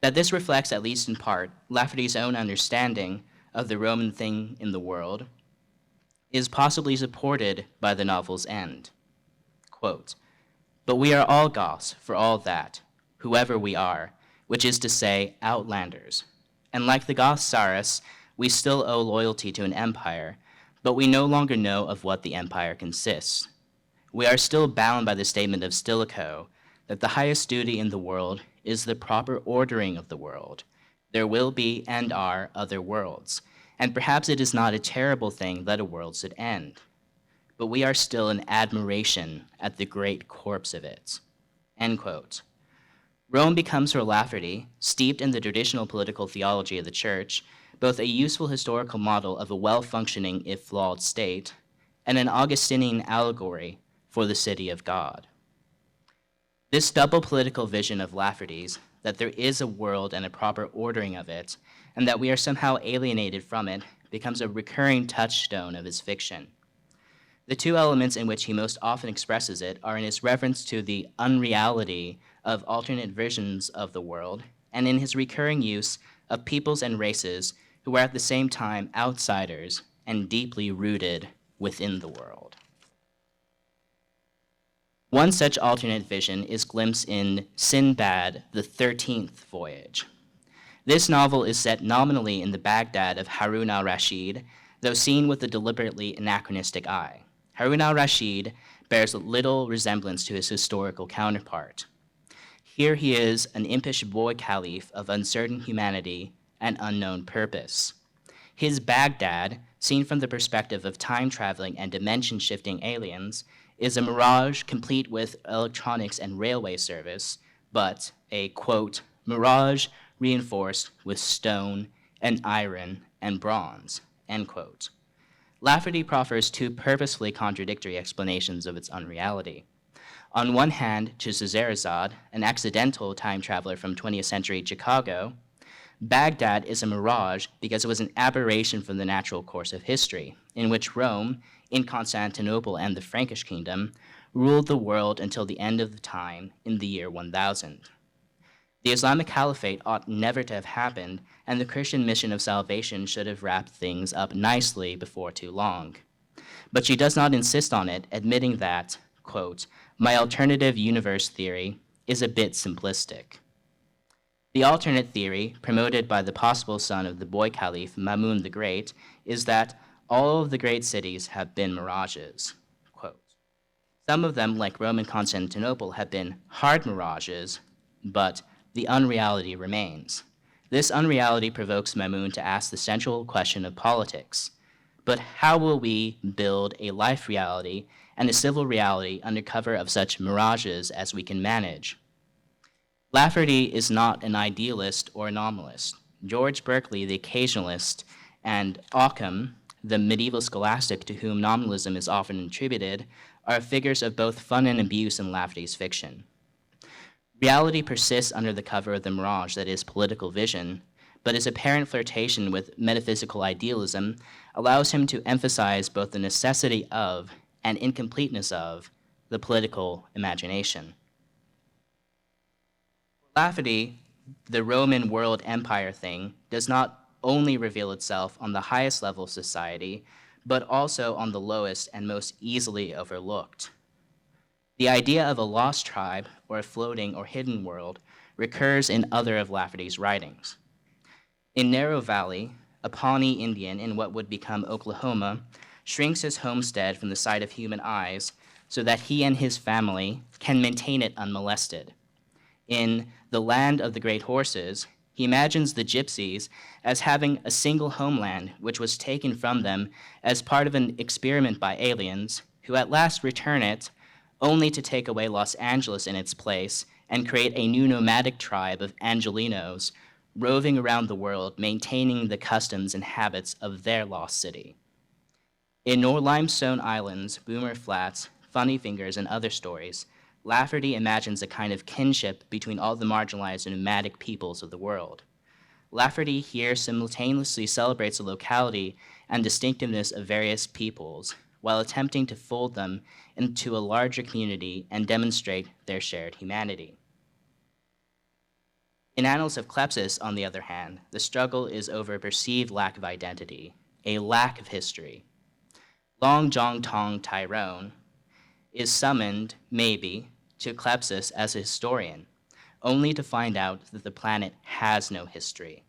That this reflects, at least in part, Lafferty's own understanding of the Roman thing in the world is possibly supported by the novel's end. Quote, "But we are all Goths for all that, whoever we are, which is to say, outlanders. And like the Goth Sarus, we still owe loyalty to an empire, but we no longer know of what the empire consists. We are still bound by the statement of Stilicho that the highest duty in the world is the proper ordering of the world. There will be and are other worlds, and perhaps it is not a terrible thing that a world should end. But we are still in admiration at the great corpse of it." End quote. Rome becomes for Lafferty, steeped in the traditional political theology of the church, both a useful historical model of a well-functioning, if flawed, state, and an Augustinian allegory for the city of God. This double political vision of Lafferty's, that there is a world and a proper ordering of it, and that we are somehow alienated from it, becomes a recurring touchstone of his fiction. The two elements in which he most often expresses it are in his reference to the unreality of alternate visions of the world, and in his recurring use of peoples and races who are at the same time outsiders and deeply rooted within the world. One such alternate vision is glimpsed in Sinbad, the 13th Voyage. This novel is set nominally in the Baghdad of Harun al-Rashid, though seen with a deliberately anachronistic eye. Harun al-Rashid bears little resemblance to his historical counterpart. Here he is an impish boy caliph of uncertain humanity and unknown purpose. His Baghdad, seen from the perspective of time-traveling and dimension-shifting aliens, is a mirage complete with electronics and railway service, but a, quote, mirage reinforced with stone and iron and bronze, end quote. Lafferty proffers two purposefully contradictory explanations of its unreality. On one hand, to Scheherazade, an accidental time traveler from 20th century Chicago, Baghdad is a mirage because it was an aberration from the natural course of history, in which Rome, in Constantinople and the Frankish kingdom, ruled the world until the end of the time in the year 1000. The Islamic Caliphate ought never to have happened, and the Christian mission of salvation should have wrapped things up nicely before too long. But she does not insist on it, admitting that, quote, "My alternative universe theory is a bit simplistic." The alternate theory, promoted by the possible son of the boy caliph Mamun the Great, is that all of the great cities have been mirages. Quote, "Some of them, like Rome and Constantinople, have been hard mirages, but the unreality remains. This unreality provokes Mamun to ask the central question of politics. But how will we build a life reality and a civil reality under cover of such mirages as we can manage?" Lafferty is not an idealist or anomalist. George Berkeley, the occasionalist, and Occam, the medieval scholastic to whom nominalism is often attributed, are figures of both fun and abuse in Lafferty's fiction. Reality persists under the cover of the mirage that is political vision, but his apparent flirtation with metaphysical idealism allows him to emphasize both the necessity of and incompleteness of the political imagination. For Lafferty, the Roman world empire thing does not only reveal itself on the highest level of society, but also on the lowest and most easily overlooked. The idea of a lost tribe or a floating or hidden world recurs in other of Lafferty's writings. In Narrow Valley, a Pawnee Indian in what would become Oklahoma shrinks his homestead from the sight of human eyes so that he and his family can maintain it unmolested. In The Land of the Great Horses, he imagines the gypsies as having a single homeland which was taken from them as part of an experiment by aliens who at last return it only to take away Los Angeles in its place and create a new nomadic tribe of Angelinos roving around the world, maintaining the customs and habits of their lost city. In No Limestone Islands, Boomer Flats Funny Fingers, and other stories, Lafferty imagines a kind of kinship between all the marginalized and nomadic peoples of the world. Lafferty here simultaneously celebrates the locality and distinctiveness of various peoples, while attempting to fold them into a larger community and demonstrate their shared humanity. In Annals of Klepsis, on the other hand, the struggle is over a perceived lack of identity, a lack of history. Long Jong Tong Tyrone is summoned, maybe, to Klepsis as a historian, only to find out that the planet has no history.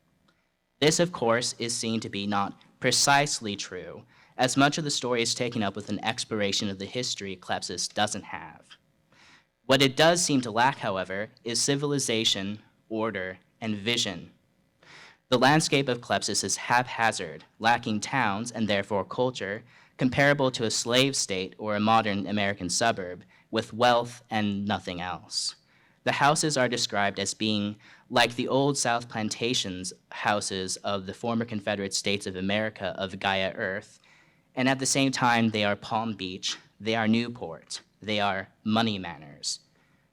This, of course, is seen to be not precisely true, as much of the story is taken up with an exploration of the history Klepsis doesn't have. What it does seem to lack, however, is civilization, order, and vision. The landscape of Klepsis is haphazard, lacking towns and therefore culture, comparable to a slave state or a modern American suburb, with wealth and nothing else. The houses are described as being like the old South plantations houses of the former Confederate States of America of Gaia Earth, and at the same time they are Palm Beach, they are Newport, they are money manners.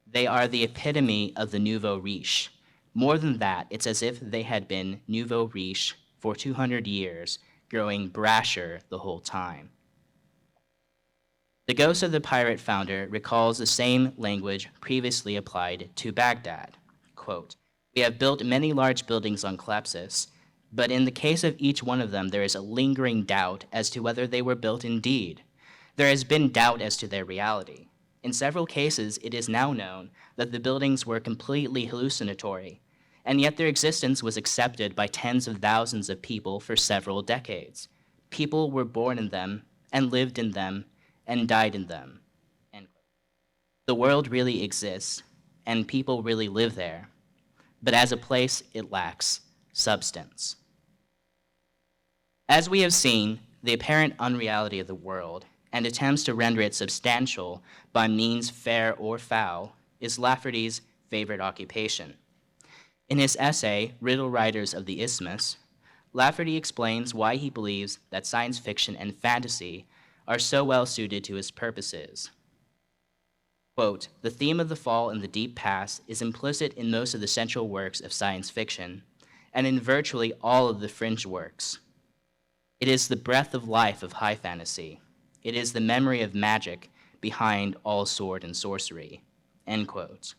They are the epitome of the nouveau riche. More than that, it's as if they had been nouveau riche for 200 years, growing brasher the whole time. The ghost of the pirate founder recalls the same language previously applied to Baghdad. Quote, "We have built many large buildings on Klepsis, but in the case of each one of them, there is a lingering doubt as to whether they were built indeed. There has been doubt as to their reality. In several cases, it is now known that the buildings were completely hallucinatory, and yet their existence was accepted by tens of thousands of people for several decades. People were born in them, and lived in them, and died in them." End quote. The world really exists, and people really live there, but as a place, it lacks substance. As we have seen, the apparent unreality of the world and attempts to render it substantial by means fair or foul is Lafferty's favorite occupation. In his essay, Riddle Writers of the Isthmus, Lafferty explains why he believes that science fiction and fantasy are so well suited to his purposes. Quote, "The theme of the fall and the deep past is implicit in most of the central works of science fiction, and in virtually all of the fringe works. It is the breath of life of high fantasy. It is the memory of magic behind all sword and sorcery." End quote.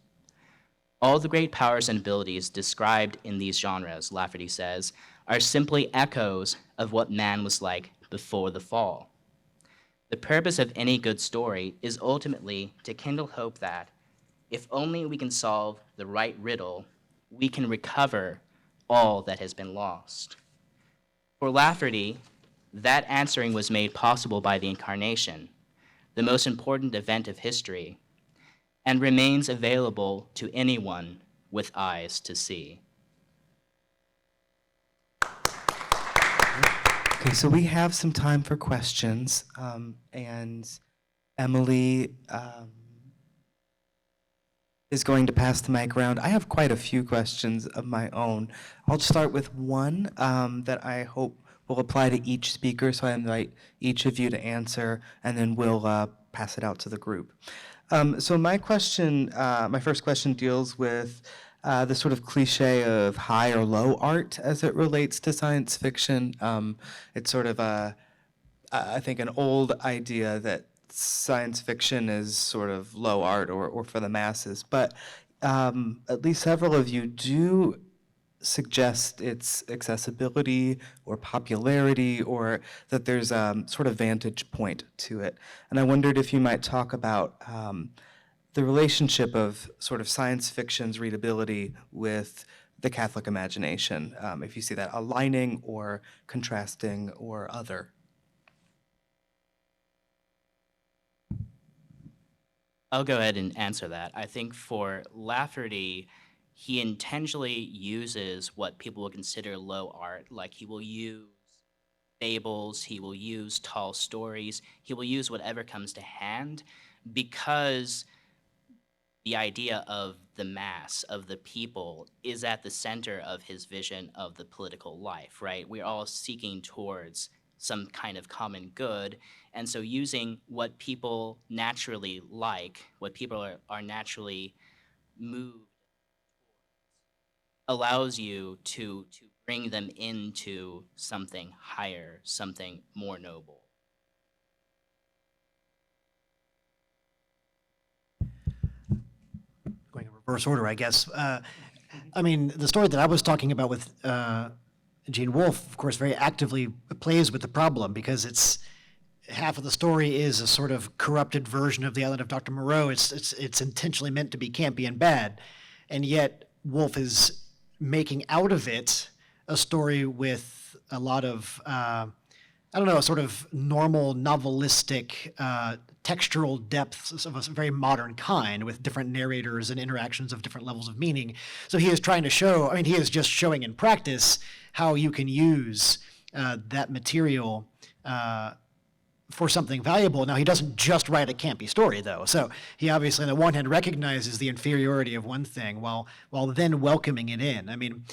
All the great powers and abilities described in these genres, Lafferty says, are simply echoes of what man was like before the fall. The purpose of any good story is ultimately to kindle hope that, if only we can solve the right riddle, we can recover all that has been lost. For Lafferty, that answering was made possible by the Incarnation, the most important event of history, and remains available to anyone with eyes to see. Okay, so we have some time for questions, and Emily is going to pass the mic around. I have quite a few questions of my own. I'll start with one that I hope will apply to each speaker, so I invite each of you to answer, and then we'll pass it out to the group. So my first question deals with the sort of cliche of high or low art as it relates to science fiction. It's sort of I think an old idea that science fiction is sort of low art or for the masses, but at least several of you do suggest its accessibility or popularity, or that there's a sort of vantage point to it. And I wondered if you might talk about the relationship of sort of science fiction's readability with the Catholic imagination, if you see that aligning or contrasting or other. I'll go ahead and answer that. I think for Lafferty, he intentionally uses what people will consider low art. Like, he will use fables, he will use tall stories, he will use whatever comes to hand, because the idea of the mass, of the people, is at the center of his vision of the political life, right? We're all seeking towards some kind of common good. And so using what people naturally like, what people are naturally moved, allows you to bring them into something higher, something more noble. Going in reverse order, I guess. I mean, the story that I was talking about with Gene Wolfe, of course, very actively plays with the problem because it's half of the story is a sort of corrupted version of The Island of Dr. Moreau. It's intentionally meant to be campy and bad, and yet Wolfe is making out of it a story with a lot of I don't know, sort of normal novelistic textural depths of a very modern kind with different narrators and interactions of different levels of meaning. So he is trying to show, I mean, he is just showing in practice how you can use that material for something valuable. Now, he doesn't just write a campy story, though. So he obviously, on the one hand, recognizes the inferiority of one thing while then welcoming it in. I mean,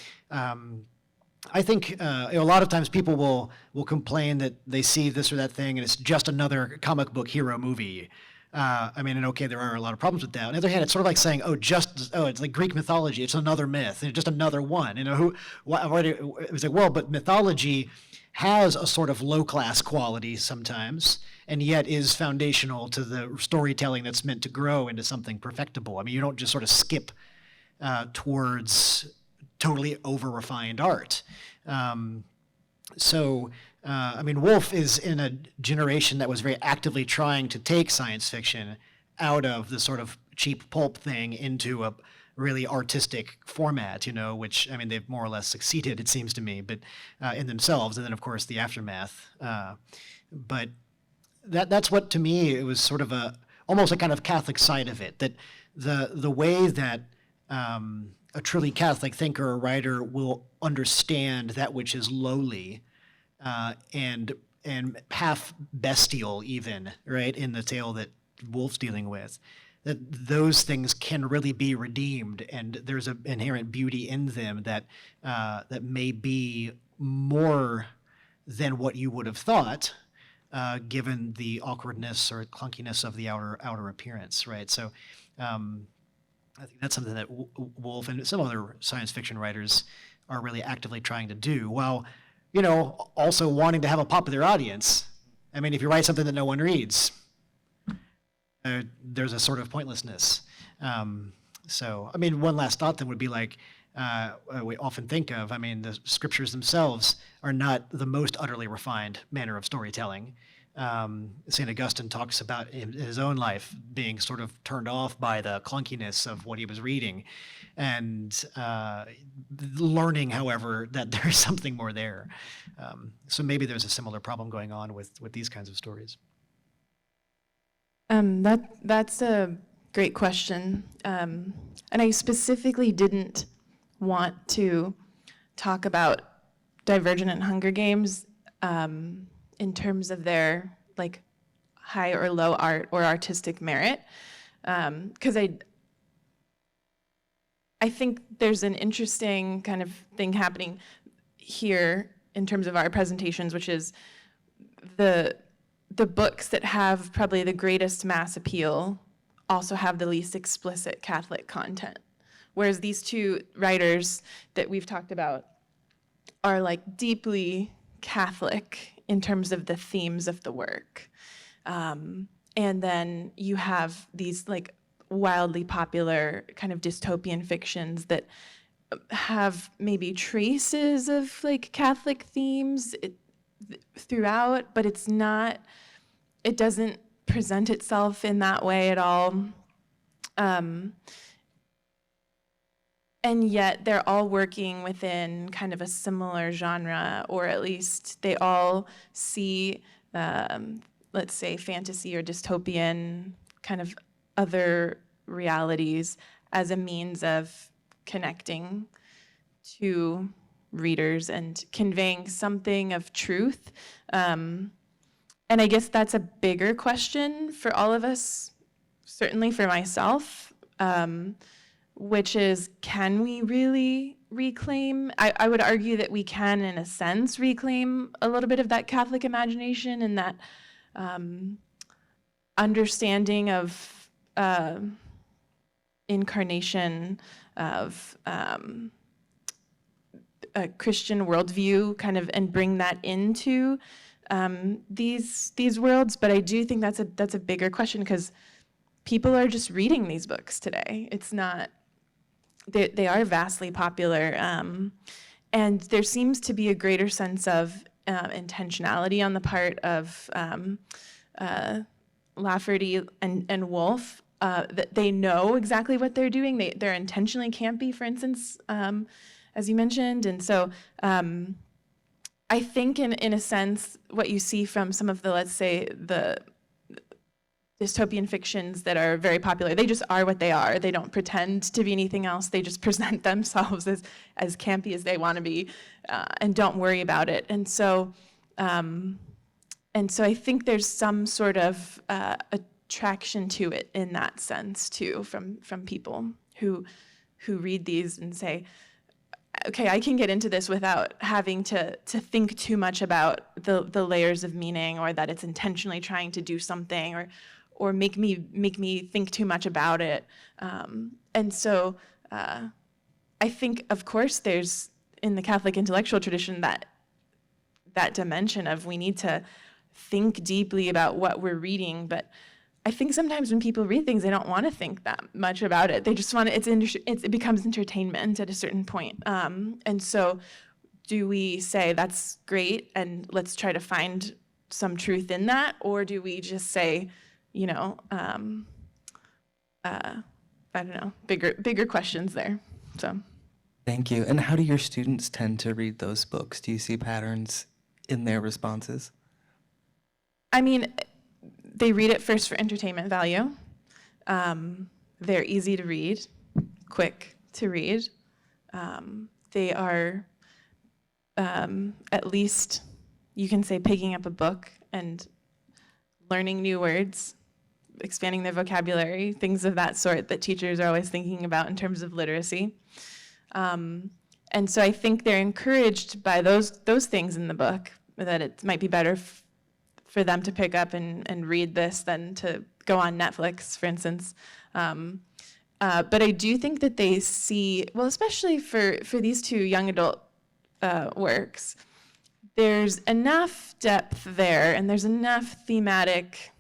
I think a lot of times people will complain that they see this or that thing and it's just another comic book hero movie. I mean, and okay, there are a lot of problems with that. On the other hand, it's sort of like saying, it's like Greek mythology. It's another myth. It's just another one. You know, it was like, well, but mythology has a sort of low-class quality sometimes, and yet is foundational to the storytelling that's meant to grow into something perfectible. I mean, you don't just sort of skip towards totally over-refined art. I mean, Wolfe is in a generation that was very actively trying to take science fiction out of the sort of cheap pulp thing into a really artistic format, you know, which, I mean, they've more or less succeeded, it seems to me, but in themselves, and then, of course, the aftermath. But that's what, to me, it was sort of almost a kind of Catholic side of it, that the way that a truly Catholic thinker or writer will understand that which is lowly and half bestial even, right, in the tale that Wolfe's dealing with, that those things can really be redeemed, and there's an inherent beauty in them that that may be more than what you would have thought, given the awkwardness or clunkiness of the outer appearance, right? So I think that's something that Wolfe and some other science fiction writers are really actively trying to do, while, you know, also wanting to have a popular audience. I mean, if you write something that no one reads, there's a sort of pointlessness. So, I mean, one last thought then would be like, we often think of, I mean, the scriptures themselves are not the most utterly refined manner of storytelling. St. Augustine talks about in his own life being sort of turned off by the clunkiness of what he was reading, and learning, however, that there's something more there. So maybe there's a similar problem going on with these kinds of stories. That's a great question. And I specifically didn't want to talk about Divergent and Hunger Games in terms of their like high or low art or artistic merit, because I think there's an interesting kind of thing happening here in terms of our presentations, which is the books that have probably the greatest mass appeal also have the least explicit Catholic content. Whereas these two writers that we've talked about are like deeply Catholic in terms of the themes of the work. And then you have these like wildly popular kind of dystopian fictions that have maybe traces of like Catholic themes throughout, but it's not, it doesn't present itself in that way at all. And yet they're all working within kind of a similar genre, or at least they all see, let's say, fantasy or dystopian kind of other realities as a means of connecting to readers and conveying something of truth. And I guess that's a bigger question for all of us, certainly for myself. which is, can we really reclaim? I would argue that we can, in a sense, reclaim a little bit of that Catholic imagination and that understanding of incarnation, of a Christian worldview, kind of, and bring that into these worlds. But I do think that's a bigger question, because people are just reading these books today. It's not, they are vastly popular, and there seems to be a greater sense of intentionality on the part of Lafferty and Wolfe, that they know exactly what they're doing. They're intentionally campy, for instance, as you mentioned. And so I think in a sense, what you see from some of the, let's say, the dystopian fictions that are very popular, they just are what they are. They don't pretend to be anything else. They just present themselves as campy as they want to be, and don't worry about it. And so I think there's some sort of attraction to it in that sense too, from people who read these and say, okay, I can get into this without having to think too much about the layers of meaning, or that it's intentionally trying to do something, or make me think too much about it. And so I think, of course, there's, in the Catholic intellectual tradition, that dimension of, we need to think deeply about what we're reading. But I think sometimes when people read things, they don't want to think that much about it. They just want to, it becomes entertainment at a certain point. And so do we say, that's great, and let's try to find some truth in that? Or do we just say, you know, I don't know, bigger questions there, so. Thank you. And how do your students tend to read those books? Do you see patterns in their responses? I mean, they read it first for entertainment value. They're easy to read, quick to read. They are, at least, you can say, picking up a book and learning new words, expanding their vocabulary, things of that sort that teachers are always thinking about in terms of literacy. And so I think they're encouraged by those things in the book, that it might be better for them to pick up and read this than to go on Netflix, for instance. But I do think that they see, well, especially for these two young adult works, there's enough depth there, and there's enough thematic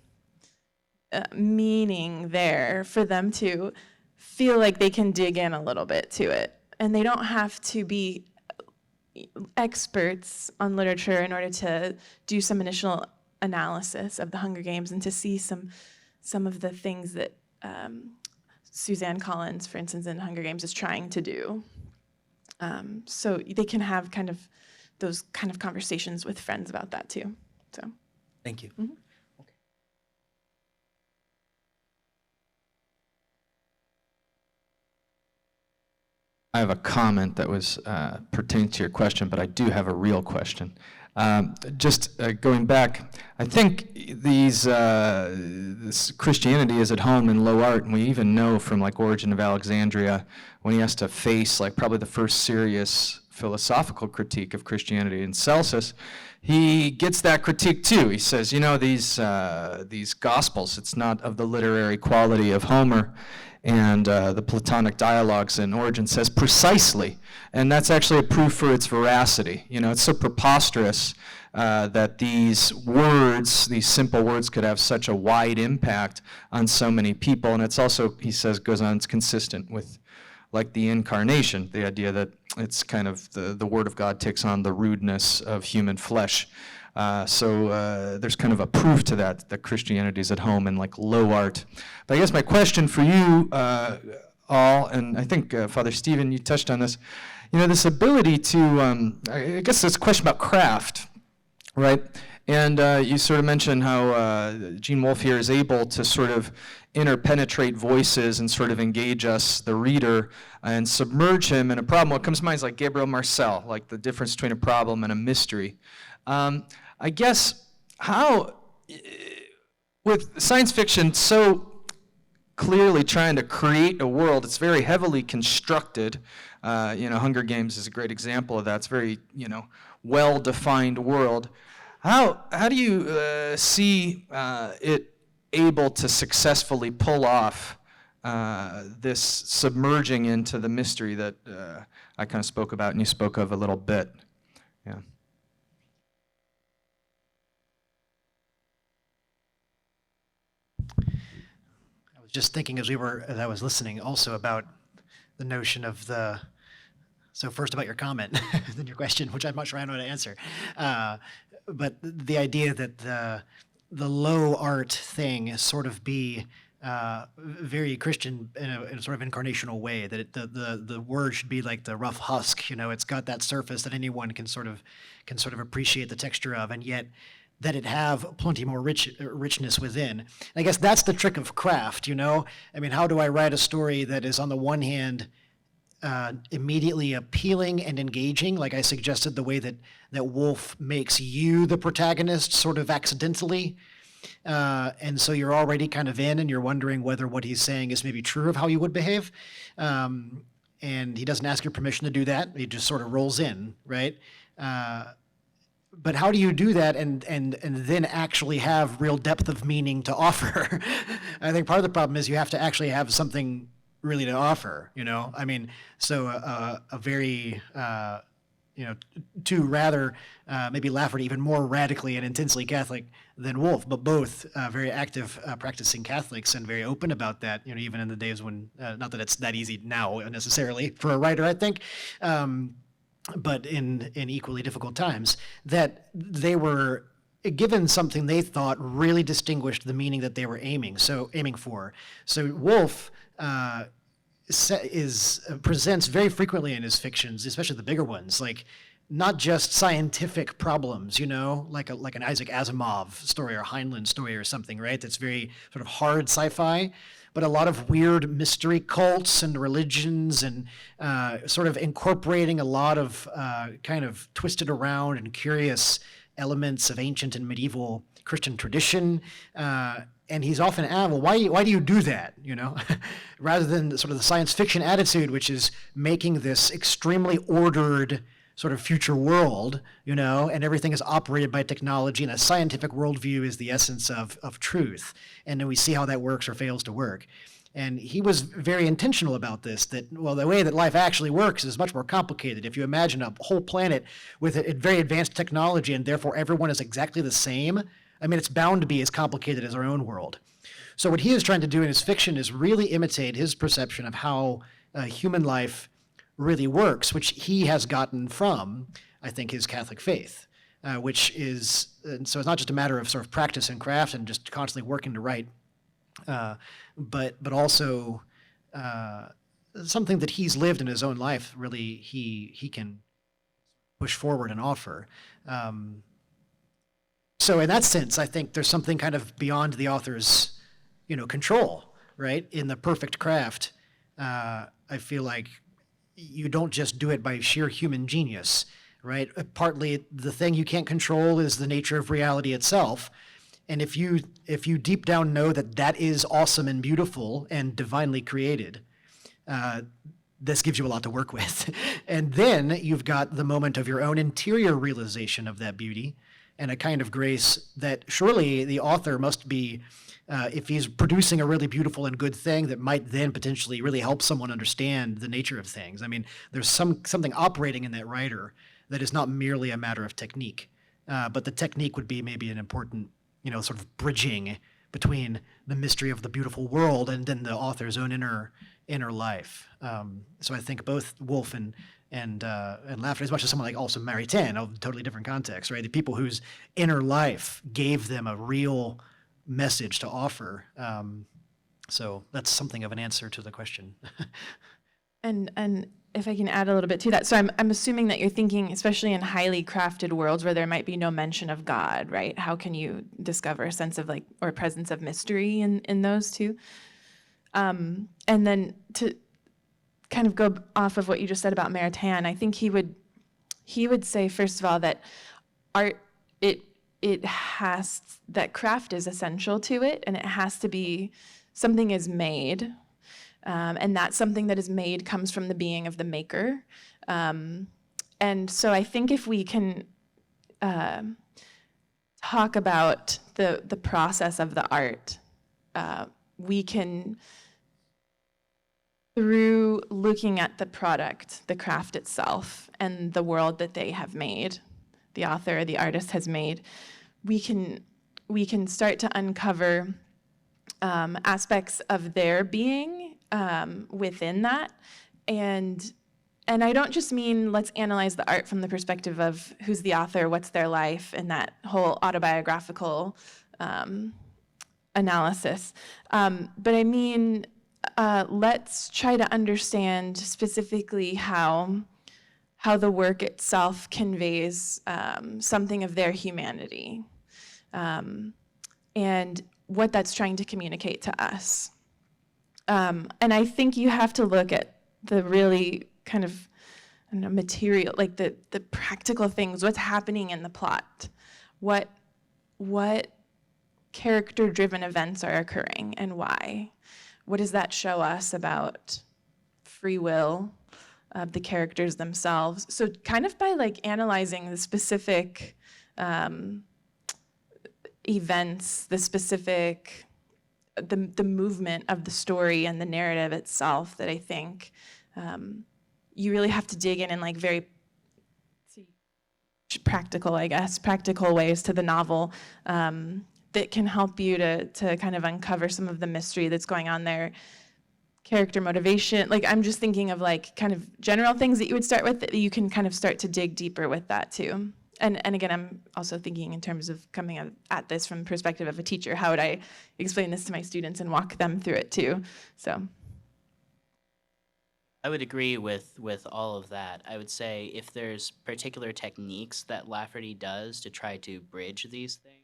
meaning there for them to feel like they can dig in a little bit to it. And they don't have to be experts on literature in order to do some initial analysis of the Hunger Games and to see some of the things that Suzanne Collins, for instance, in Hunger Games is trying to do. So they can have kind of those kind of conversations with friends about that too. So, Thank you. Mm-hmm. I have a comment that was pertaining to your question, but I do have a real question. Just going back, I think this Christianity is at home in low art, and we even know from like Origen of Alexandria, when he has to face like probably the first serious philosophical critique of Christianity in Celsus, he gets that critique too. He says, you know, these Gospels, it's not of the literary quality of Homer and the Platonic dialogues, and Origen says precisely, and that's actually a proof for its veracity. You know, it's so preposterous that these words, these simple words, could have such a wide impact on so many people, and it's also, he says, goes on, it's consistent with like the incarnation, the idea that it's kind of the Word of God takes on the rudeness of human flesh. So there's kind of a proof to that Christianity is at home in like low art. But I guess my question for you all, and I think Father Stephen, you touched on this, you know, this ability to, I guess this question about craft, right? And you sort of mentioned how Gene Wolfe here is able to sort of interpenetrate voices and sort of engage us, the reader, and submerge him in a problem. What comes to mind is like Gabriel Marcel, like the difference between a problem and a mystery. I guess how, with science fiction so clearly trying to create a world. It's very heavily constructed. Hunger Games is a great example of that. It's very, well-defined world. How do you see it able to successfully pull off this submerging into the mystery that I kind of spoke about and you spoke of a little bit? Yeah. I was just thinking as I was listening also about the notion of so first about your comment, then your question, which I'm not sure I know how to answer. But the idea that the low art thing sort of be very Christian in a sort of incarnational way, that the word should be like the rough husk, it's got that surface that anyone can sort of appreciate the texture of, and yet that it have plenty more richness within. And I guess that's the trick of craft, I mean, how do I write a story that is on the one hand immediately appealing and engaging, like I suggested, the way that Wolf makes you the protagonist sort of accidentally, and so you're already kind of in and you're wondering whether what he's saying is maybe true of how you would behave, and he doesn't ask your permission to do that, he just sort of rolls in, right? But how do you do that and then actually have real depth of meaning to offer? I think part of the problem is you have to actually have something really to offer, I mean, so a very, two rather maybe Lafferty even more radically and intensely Catholic than Wolf, but both very active practicing Catholics and very open about that, even in the days when, not that it's that easy now necessarily for a writer, I think, but in equally difficult times, that they were given something they thought really distinguished the meaning that they were aiming for. So Wolf presents very frequently in his fictions, especially the bigger ones, like not just scientific problems, like an Isaac Asimov story or Heinlein story or something, right? That's very sort of hard sci-fi, but a lot of weird mystery cults and religions and sort of incorporating a lot of kind of twisted around and curious elements of ancient and medieval Christian tradition. And he's often asked, well, why do you do that, rather than sort of the science fiction attitude, which is making this extremely ordered sort of future world, and everything is operated by technology, and a scientific worldview is the essence of truth. And then we see how that works or fails to work. And he was very intentional about this, that, well, the way that life actually works is much more complicated. If you imagine a whole planet with a very advanced technology and therefore everyone is exactly the same, I mean, it's bound to be as complicated as our own world. So what he is trying to do in his fiction is really imitate his perception of how human life really works, which he has gotten from, I think, his Catholic faith, which is, so it's not just a matter of sort of practice and craft and just constantly working to write, but also something that he's lived in his own life, really he can push forward and offer. So in that sense, I think there's something kind of beyond the author's, control, right? In the perfect craft, I feel like you don't just do it by sheer human genius, right? Partly the thing you can't control is the nature of reality itself. And if you deep down know that is awesome and beautiful and divinely created, this gives you a lot to work with. And then you've got the moment of your own interior realization of that beauty and a kind of grace that surely the author must be, if he's producing a really beautiful and good thing that might then potentially really help someone understand the nature of things. I mean, there's something operating in that writer that is not merely a matter of technique, but the technique would be maybe an important, sort of bridging between the mystery of the beautiful world and then the author's own inner life. So I think both Wolf and Lafferty, as much as someone like also Maritain, a totally different context, right? The people whose inner life gave them a real message to offer. So that's something of an answer to the question. And if I can add a little bit to that, so I'm assuming that you're thinking, especially in highly crafted worlds where there might be no mention of God, right? How can you discover a sense of or presence of mystery in those two? And then to kind of go off of what you just said about Maritain, I think he would say, first of all, that art, that craft is essential to it, and it has to be something is made, and that something that is made comes from the being of the maker. And so I think if we can talk about the process of the art, we can, through looking at the product, the craft itself, and the world that they have made, the author or the artist has made, we can start to uncover aspects of their being within that. And I don't just mean let's analyze the art from the perspective of who's the author, what's their life, and that whole autobiographical analysis. But I mean, let's try to understand specifically how the work itself conveys something of their humanity, and what that's trying to communicate to us. And I think you have to look at the really kind of, I don't know, material, like the practical things, what's happening in the plot, what character-driven events are occurring and why. What does that show us about free will of the characters themselves? So kind of by like analyzing the specific events, the specific, the movement of the story and the narrative itself, that I think you really have to dig in like very practical, I guess, practical ways to the novel that can help you to kind of uncover some of the mystery that's going on there. Character motivation, like I'm just thinking of like kind of general things that you would start with, that you can kind of start to dig deeper with that too. And again, I'm also thinking in terms of coming at this from the perspective of a teacher. How would I explain this to my students and walk them through it too? So I would agree with all of that. I would say if there's particular techniques that Lafferty does to try to bridge these things,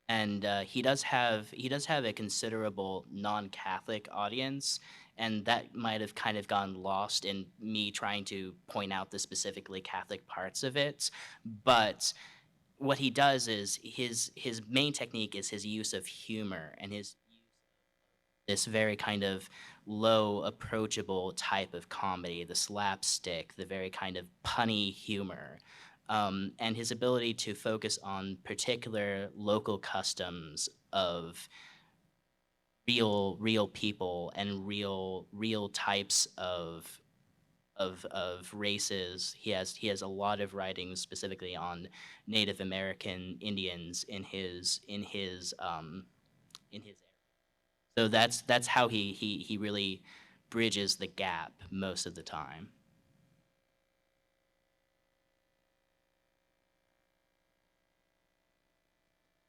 and he does have a considerable non-Catholic audience, and that might have kind of gone lost in me trying to point out the specifically Catholic parts of it. But what he does is his main technique is his use of humor and his this very kind of low, approachable type of comedy, the slapstick, the very kind of punny humor, and his ability to focus on particular local customs of real people and real types of races. He has a lot of writings specifically on Native American Indians in his so that's how he really bridges the gap most of the time.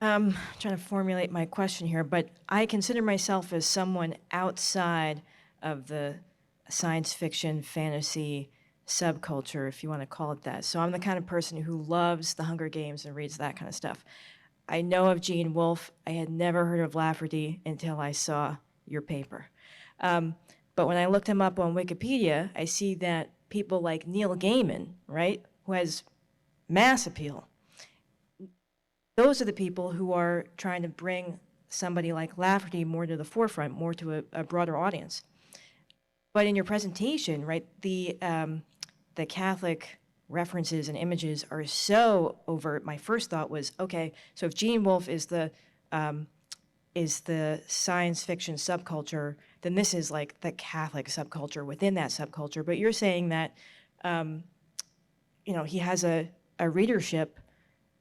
Trying to formulate my question here, but I consider myself as someone outside of the science fiction, fantasy subculture, if you want to call it that. So I'm the kind of person who loves the Hunger Games and reads that kind of stuff. I know of Gene Wolfe. I had never heard of Lafferty until I saw your paper. But when I looked him up on Wikipedia, I see that people like Neil Gaiman, right, who has mass appeal, those are the people who are trying to bring somebody like Lafferty more to the forefront, more to a broader audience. But in your presentation, right, the Catholic references and images are so overt. My first thought was, okay, so if Gene Wolfe is the science fiction subculture, then this is like the Catholic subculture within that subculture. But you're saying that, he has a readership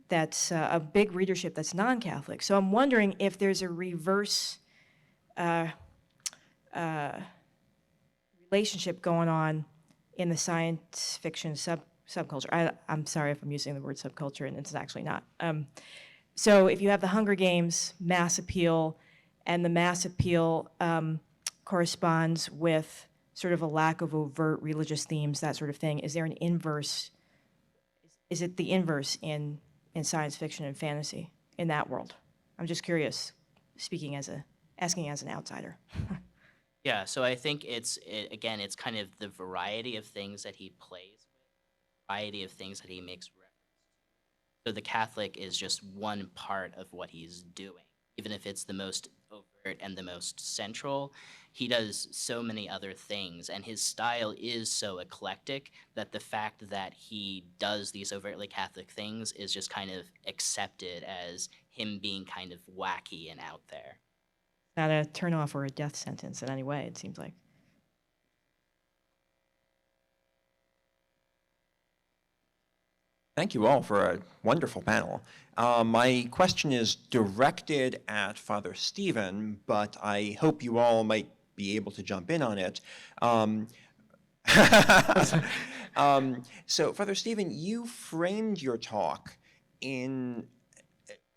that's a big readership that's non-Catholic. So I'm wondering if there's a reverse relationship going on in the science fiction subculture. I'm sorry if I'm using the word subculture, and it's actually not. So if you have the Hunger Games mass appeal, and the mass appeal corresponds with sort of a lack of overt religious themes, that sort of thing, is there an inverse? Is it the inverse in science fiction and fantasy in that world? I'm just curious, asking as an outsider. Yeah, so I think it's kind of the variety of things that he plays with, variety of things that he makes reference to. So the Catholic is just one part of what he's doing, even if it's the most overt and the most central. He does so many other things, and his style is so eclectic that the fact that he does these overtly Catholic things is just kind of accepted as him being kind of wacky and out there. Not a turnoff or a death sentence in any way, it seems like. Thank you all for a wonderful panel. My question is directed at Father Stephen, but I hope you all might be able to jump in on it. So, Father Stephen, you framed your talk in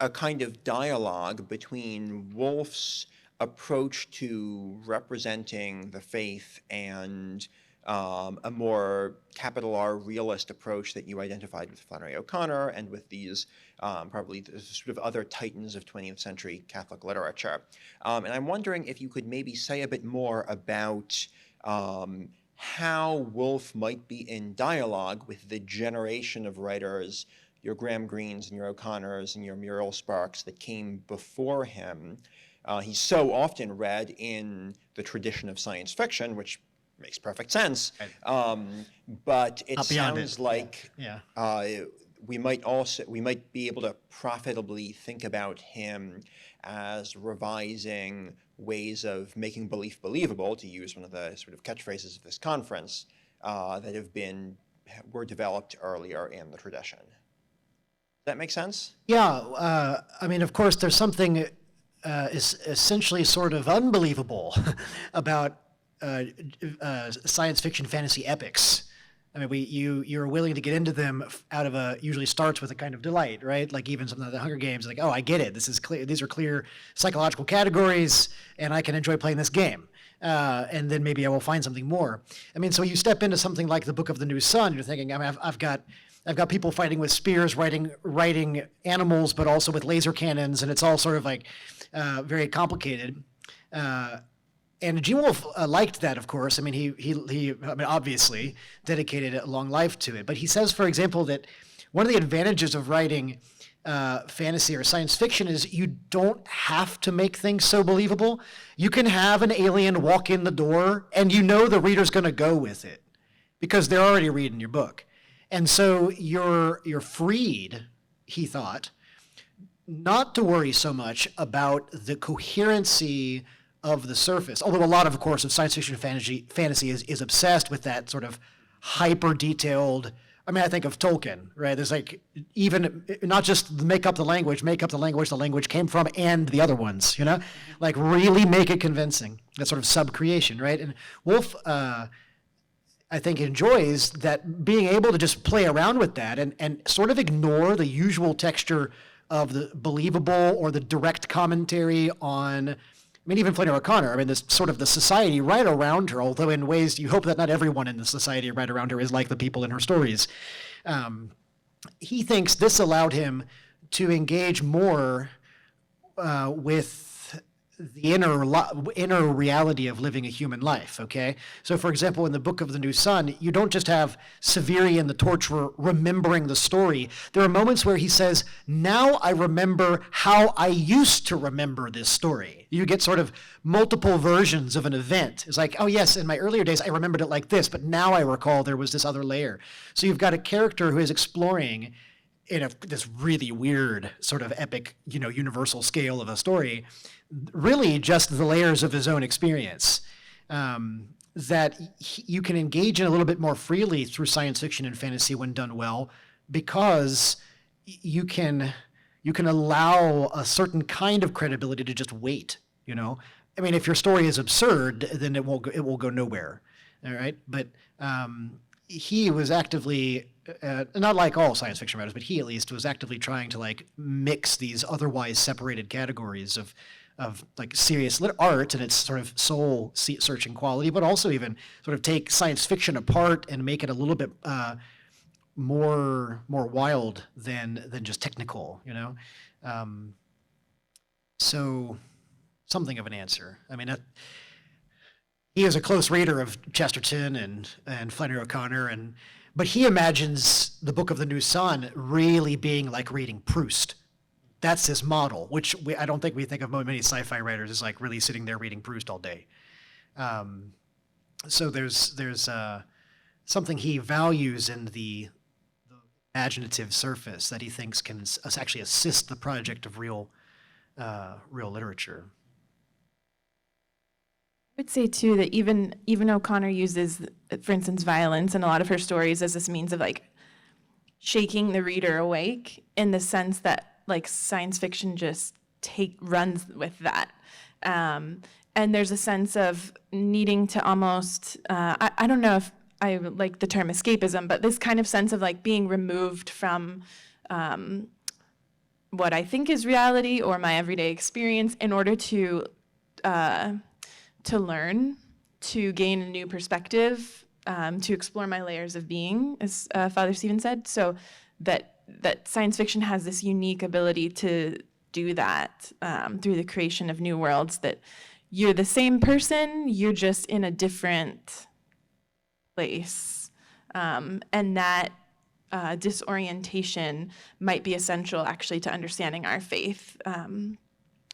a kind of dialogue between Wolff's approach to representing the faith and a more capital R realist approach that you identified with Flannery O'Connor and with these probably the sort of other titans of 20th century Catholic literature. And I'm wondering if you could maybe say a bit more about how Wolff might be in dialogue with the generation of writers, your Graham Greens and your O'Connors and your Muriel Sparks that came before him. He's so often read in the tradition of science fiction, which makes perfect sense. But it sounds like we might be able to profitably think about him as revising ways of making belief believable, to use one of the sort of catchphrases of this conference, that were developed earlier in the tradition. Does that make sense? Yeah, I mean, of course, there's something is essentially sort of unbelievable about science fiction fantasy epics. I mean, you're willing to get into them out of usually starts with a kind of delight, right? Like even some of the Hunger Games, like, oh, I get it. This is clear. These are clear psychological categories, and I can enjoy playing this game. And then maybe I will find something more. I mean, so you step into something like the Book of the New Sun. You're thinking, I mean, I've got people fighting with spears, riding animals, but also with laser cannons, and it's all sort of like very complicated. And Gene Wolfe liked that, of course. I mean, he obviously dedicated a long life to it. But he says, for example, that one of the advantages of writing fantasy or science fiction is you don't have to make things so believable. You can have an alien walk in the door, and you know the reader's going to go with it because they're already reading your book. And so you're freed, he thought, not to worry so much about the coherency of the surface. Although a lot of course, of science fiction fantasy is obsessed with that sort of hyper-detailed. I mean, I think of Tolkien, right? There's like even not just make up the language the language came from, and the other ones, you know? Like really make it convincing, that sort of sub-creation, right? And Wolff, I think, enjoys that, being able to just play around with that and sort of ignore the usual texture of the believable or the direct commentary on, I mean, even Flannery O'Connor, I mean, this sort of the society right around her, although in ways you hope that not everyone in the society right around her is like the people in her stories. He thinks this allowed him to engage more with the inner reality of living a human life, okay? So, for example, in the Book of the New Sun, you don't just have Severian the torturer remembering the story. There are moments where he says, now I remember how I used to remember this story. You get sort of multiple versions of an event. It's like, oh yes, in my earlier days, I remembered it like this, but now I recall there was this other layer. So you've got a character who is exploring in this really weird sort of epic, universal scale of a story, really just the layers of his own experience that you can engage in a little bit more freely through science fiction and fantasy when done well, because you can allow a certain kind of credibility to just wait. I mean, if your story is absurd, then it will go nowhere. All right, but he was actively. Not like all science fiction writers, but he at least was actively trying to like mix these otherwise separated categories of like serious art and its sort of soul searching quality, but also even sort of take science fiction apart and make it a little bit more wild than just technical, So something of an answer. I mean, he is a close reader of Chesterton and Flannery O'Connor but he imagines the Book of the New Sun really being like reading Proust. that's his model, which I don't think we think of many sci-fi writers as like really sitting there reading Proust all day. So there's something he values in the imaginative surface that he thinks can actually assist the project of real literature. I would say too that even O'Connor uses, for instance, violence in a lot of her stories as this means of like shaking the reader awake, in the sense that like science fiction just runs with that. And there's a sense of needing to almost, I don't know if I like the term escapism, but this kind of sense of like being removed from what I think is reality or my everyday experience in order to learn, to gain a new perspective, to explore my layers of being, as Father Stephen said. So that science fiction has this unique ability to do that through the creation of new worlds, that you're the same person, you're just in a different place. And that disorientation might be essential actually to understanding our faith,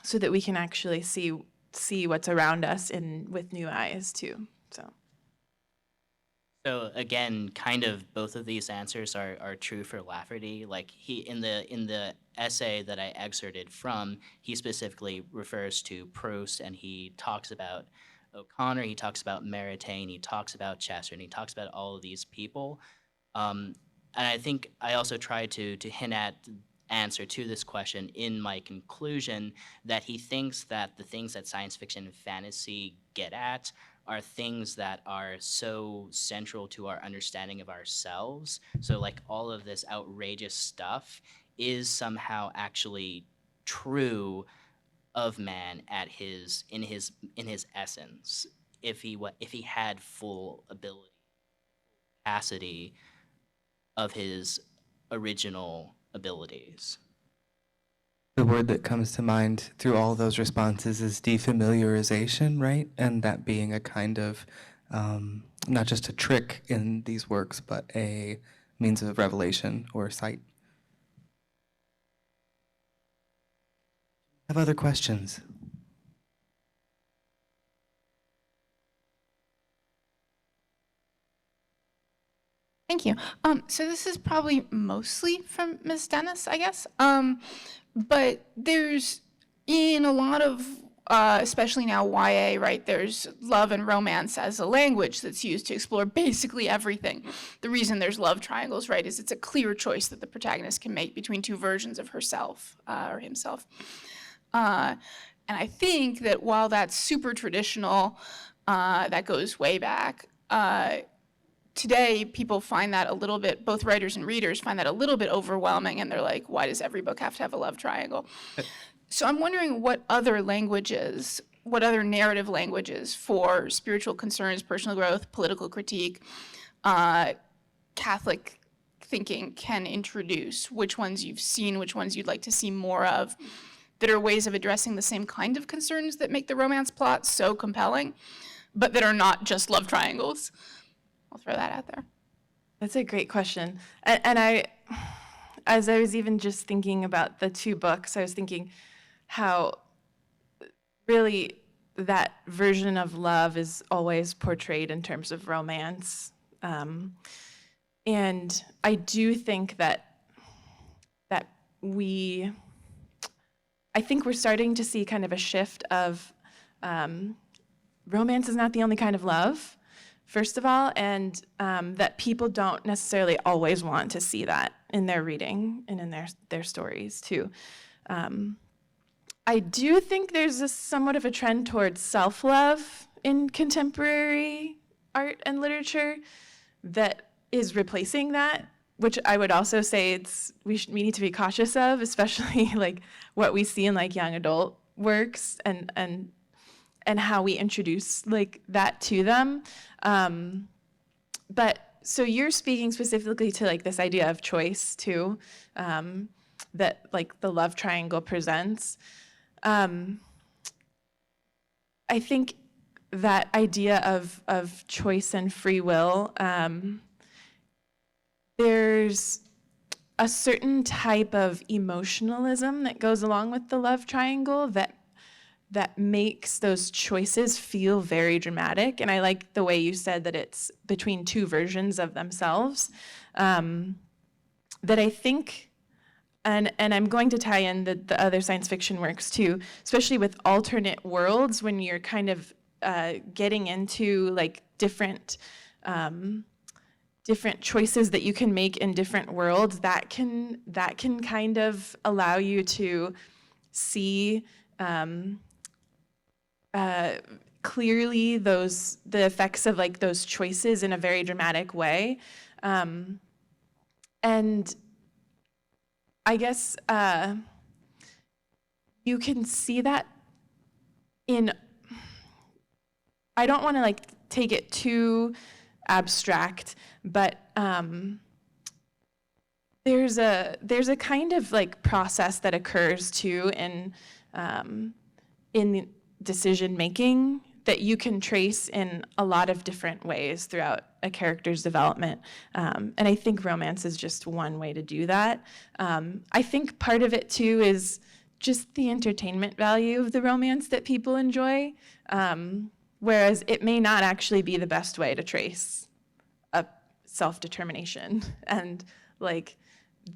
so that we can actually see what's around us with new eyes too. So again, kind of both of these answers are true for Lafferty. Like he in the essay that I excerpted from, he specifically refers to Proust, and he talks about O'Connor, he talks about Maritain, he talks about Chester, and he talks about all of these people. And I think I also tried to hint at answer to this question in my conclusion, that he thinks that the things that science fiction and fantasy get at are things that are so central to our understanding of ourselves. So like all of this outrageous stuff is somehow actually true of man in his essence, if he had full ability, capacity of his original abilities. The word that comes to mind through all those responses is defamiliarization, right? And that being a kind of, not just a trick in these works, but a means of revelation or sight. Have other questions? Thank you. So this is probably mostly from Ms. Dennis, I guess. But there's, in a lot of, especially now YA, right, there's love and romance as a language that's used to explore basically everything. The reason there's love triangles, right, is it's a clear choice that the protagonist can make between two versions of herself or himself. And I think that while that's super traditional, that goes way back, today, people find that a little bit, both writers and readers find that a little bit overwhelming, and they're like, why does every book have to have a love triangle? So I'm wondering what other narrative languages for spiritual concerns, personal growth, political critique, Catholic thinking can introduce, which ones you've seen, which ones you'd like to see more of, that are ways of addressing the same kind of concerns that make the romance plot so compelling, but that are not just love triangles. I'll throw that out there. That's a great question. And I, as I was even just thinking about the two books, I was thinking how really that version of love is always portrayed in terms of romance. And I do think that I think we're starting to see kind of a shift of romance is not the only kind of love, first of all, and that people don't necessarily always want to see that in their reading and in their stories too. I do think there's somewhat of a trend towards self-love in contemporary art and literature that is replacing that, which I would also say we need to be cautious of, especially like what we see in like young adult works and how we introduce like that to them. But so you're speaking specifically to like this idea of choice too, that like the love triangle presents. I think that idea of choice and free will, there's a certain type of emotionalism that goes along with the love triangle that makes those choices feel very dramatic. And I like the way you said that it's between two versions of themselves. That I think, and I'm going to tie in the other science fiction works too, especially with alternate worlds, when you're kind of getting into like different choices that you can make in different worlds, that can kind of allow you to see clearly the effects of like those choices in a very dramatic way. And I guess you can see that in, I don't want to like take it too abstract, but there's a kind of like process that occurs too in decision making that you can trace in a lot of different ways throughout a character's development. And I think romance is just one way to do that. I think part of it too is just the entertainment value of the romance that people enjoy, whereas it may not actually be the best way to trace a self-determination. And like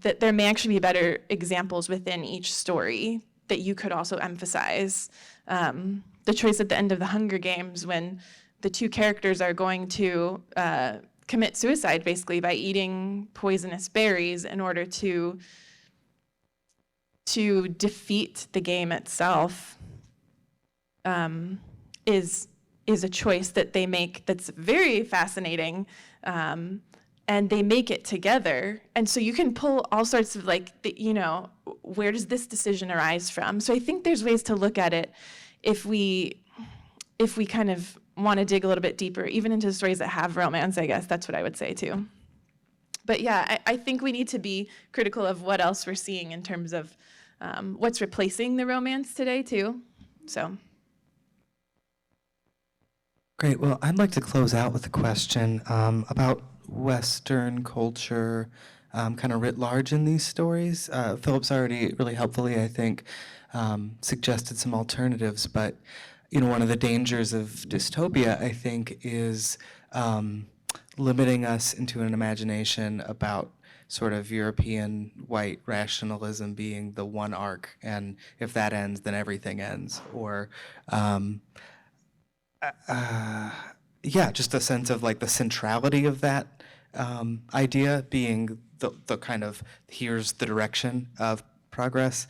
that there may actually be better examples within each story that you could also emphasize. The choice at the end of the Hunger Games when the two characters are going to commit suicide basically by eating poisonous berries in order to defeat the game itself is a choice that they make that's very fascinating, and they make it together. And so you can pull all sorts of like, where does this decision arise from? So I think there's ways to look at it if we kind of want to dig a little bit deeper, even into stories that have romance, I guess that's what I would say too. But yeah, I think we need to be critical of what else we're seeing in terms of what's replacing the romance today too, so. Great. Well, I'd like to close out with a question about Western culture kind of writ large in these stories. Phillip's already really helpfully, I think, suggested some alternatives, but one of the dangers of dystopia, I think, is limiting us into an imagination about sort of European white rationalism being the one arc, and if that ends, then everything ends, or just a sense of like the centrality of that idea being the kind of here's the direction of progress.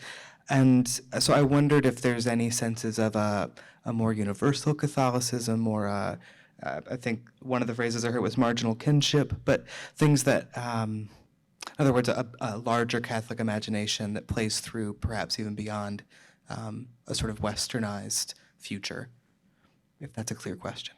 And so I wondered if there's any senses of a more universal Catholicism, or I think one of the phrases I heard was marginal kinship, but things that, in other words, a larger Catholic imagination that plays through perhaps even beyond a sort of westernized future, if that's a clear question.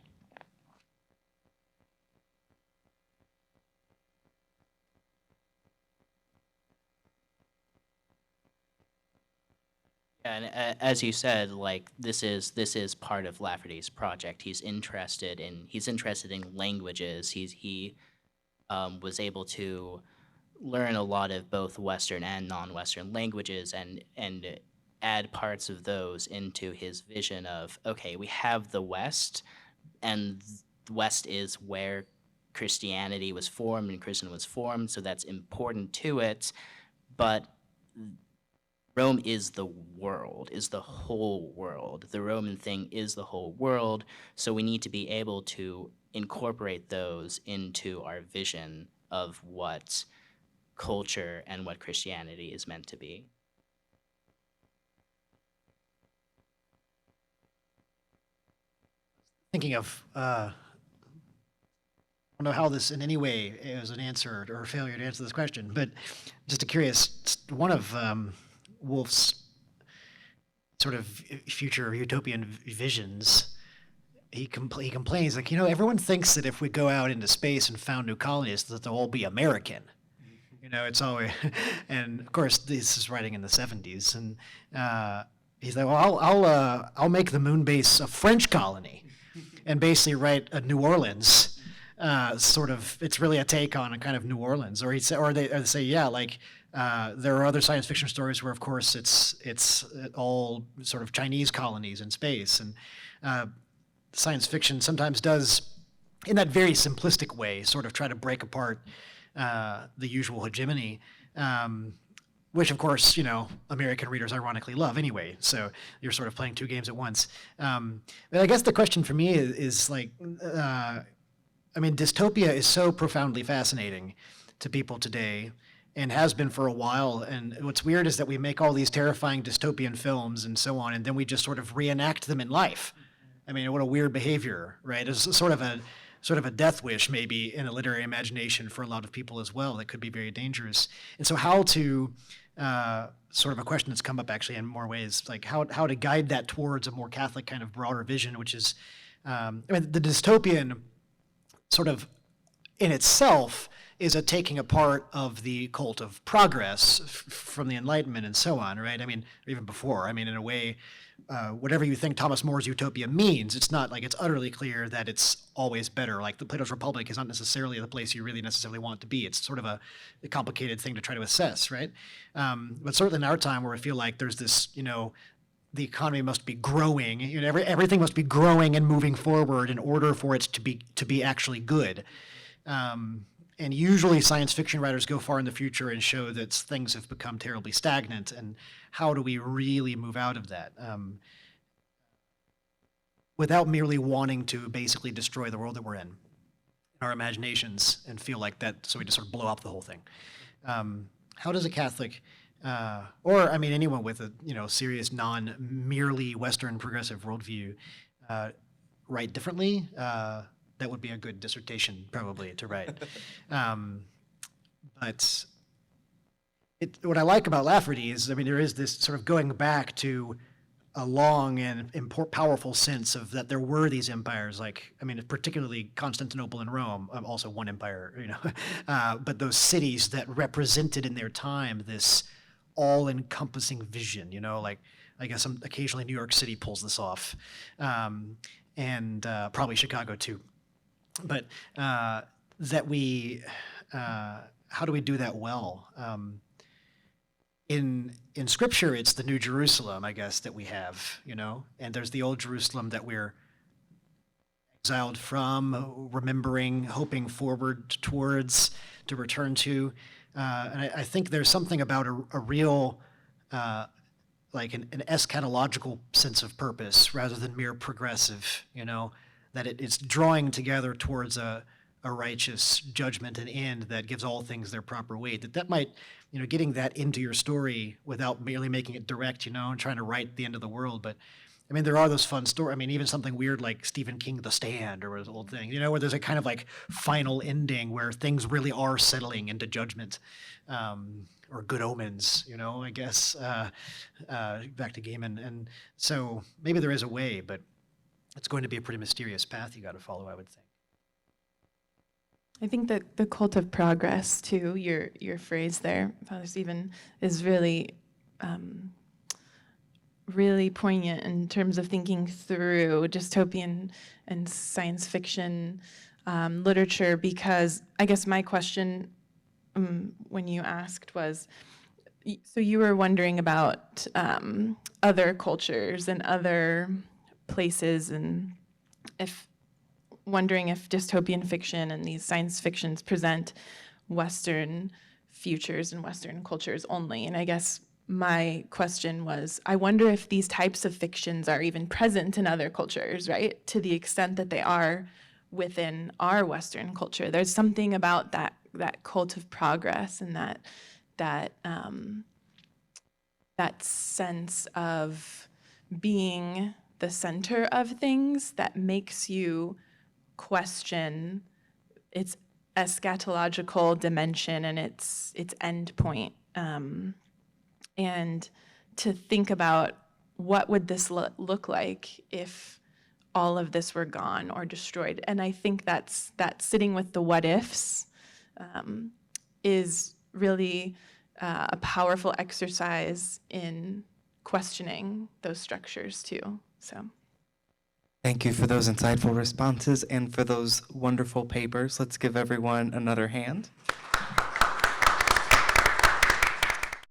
And as you said, like this is part of Lafferty's project. He's interested in languages. He was able to learn a lot of both Western and non-Western languages, and add parts of those into his vision of, okay, we have the West, and the West is where Christianity was formed and Christendom was formed, so that's important to it, but Rome is the world, is the whole world. The Roman thing is the whole world, so we need to be able to incorporate those into our vision of what culture and what Christianity is meant to be. Thinking of, I don't know how this in any way is an answer or a failure to answer this question, but just curious, one of Woolf's sort of future utopian visions, he complains, like, everyone thinks that if we go out into space and found new colonies, that they'll all be American. It's always, and of course, this is writing in the 70s, and he's like, well, I'll make the moon base a French colony, and basically write a New Orleans, sort of. It's really a take on a kind of New Orleans, or they say, yeah, like There are other science fiction stories where, of course, it's all sort of Chinese colonies in space, and science fiction sometimes does, in that very simplistic way, sort of try to break apart the usual hegemony, which, of course, American readers ironically love anyway. So you're sort of playing two games at once. But I guess the question for me is like, dystopia is so profoundly fascinating to people today, and has been for a while. And what's weird is that we make all these terrifying dystopian films and so on, and then we just sort of reenact them in life. I mean, what a weird behavior, right? It's sort of a death wish, maybe, in a literary imagination for a lot of people as well. That could be very dangerous. And so, how to sort of a question that's come up actually in more ways, like how to guide that towards a more Catholic kind of broader vision, which is, the dystopian sort of in itself is a taking apart of the cult of progress from the Enlightenment and so on, right? I mean, even before. I mean, in a way, whatever you think Thomas More's utopia means, it's not like it's utterly clear that it's always better. Like the Plato's Republic is not necessarily the place you really necessarily want to be. It's sort of a complicated thing to try to assess, right? But certainly in our time where I feel like there's this, the economy must be growing. Everything must be growing and moving forward in order for it to be actually good. And usually science fiction writers go far in the future and show that things have become terribly stagnant, and how do we really move out of that without merely wanting to basically destroy the world that we're in our imaginations and feel like that, so we just sort of blow up the whole thing. How does a Catholic, or anyone with a serious non-merely Western progressive worldview write differently? That would be a good dissertation, probably, to write. But what I like about Lafferty is, there is this sort of going back to a long and powerful sense of that there were these empires, particularly Constantinople and Rome, also one empire, but those cities that represented in their time this all-encompassing vision, I guess occasionally New York City pulls this off, and probably Chicago too. But that we, how do we do that well? In Scripture, it's the New Jerusalem, I guess, that we have, and there's the Old Jerusalem that we're exiled from, remembering, hoping forward towards, to return to. And I think there's something about a real, like an eschatological sense of purpose rather than mere progressive, that it's drawing together towards a righteous judgment and end that gives all things their proper weight. That might, getting that into your story without merely making it direct, and trying to write the end of the world. But there are those fun stories. Even something weird like Stephen King, The Stand, or his old thing, where there's a kind of like final ending where things really are settling into judgment, or Good Omens, I guess, back to Gaiman. And so maybe there is a way, but it's going to be a pretty mysterious path you got to follow, I would think. I think that the cult of progress, too, your phrase there, Father Stephen, is really, really poignant in terms of thinking through dystopian and science fiction literature, because I guess my question when you asked was, so you were wondering about other cultures and other places, and wondering if dystopian fiction and these science fictions present Western futures and Western cultures only. And I guess my question was, I wonder if these types of fictions are even present in other cultures, right? To the extent that they are within our Western culture. There's something about that cult of progress and that sense of being the center of things that makes you question its eschatological dimension and its end point, and to think about what would this look like if all of this were gone or destroyed. And I think that sitting with the what ifs is really a powerful exercise in questioning those structures too. So. Thank you for those insightful responses and for those wonderful papers. Let's give everyone another hand.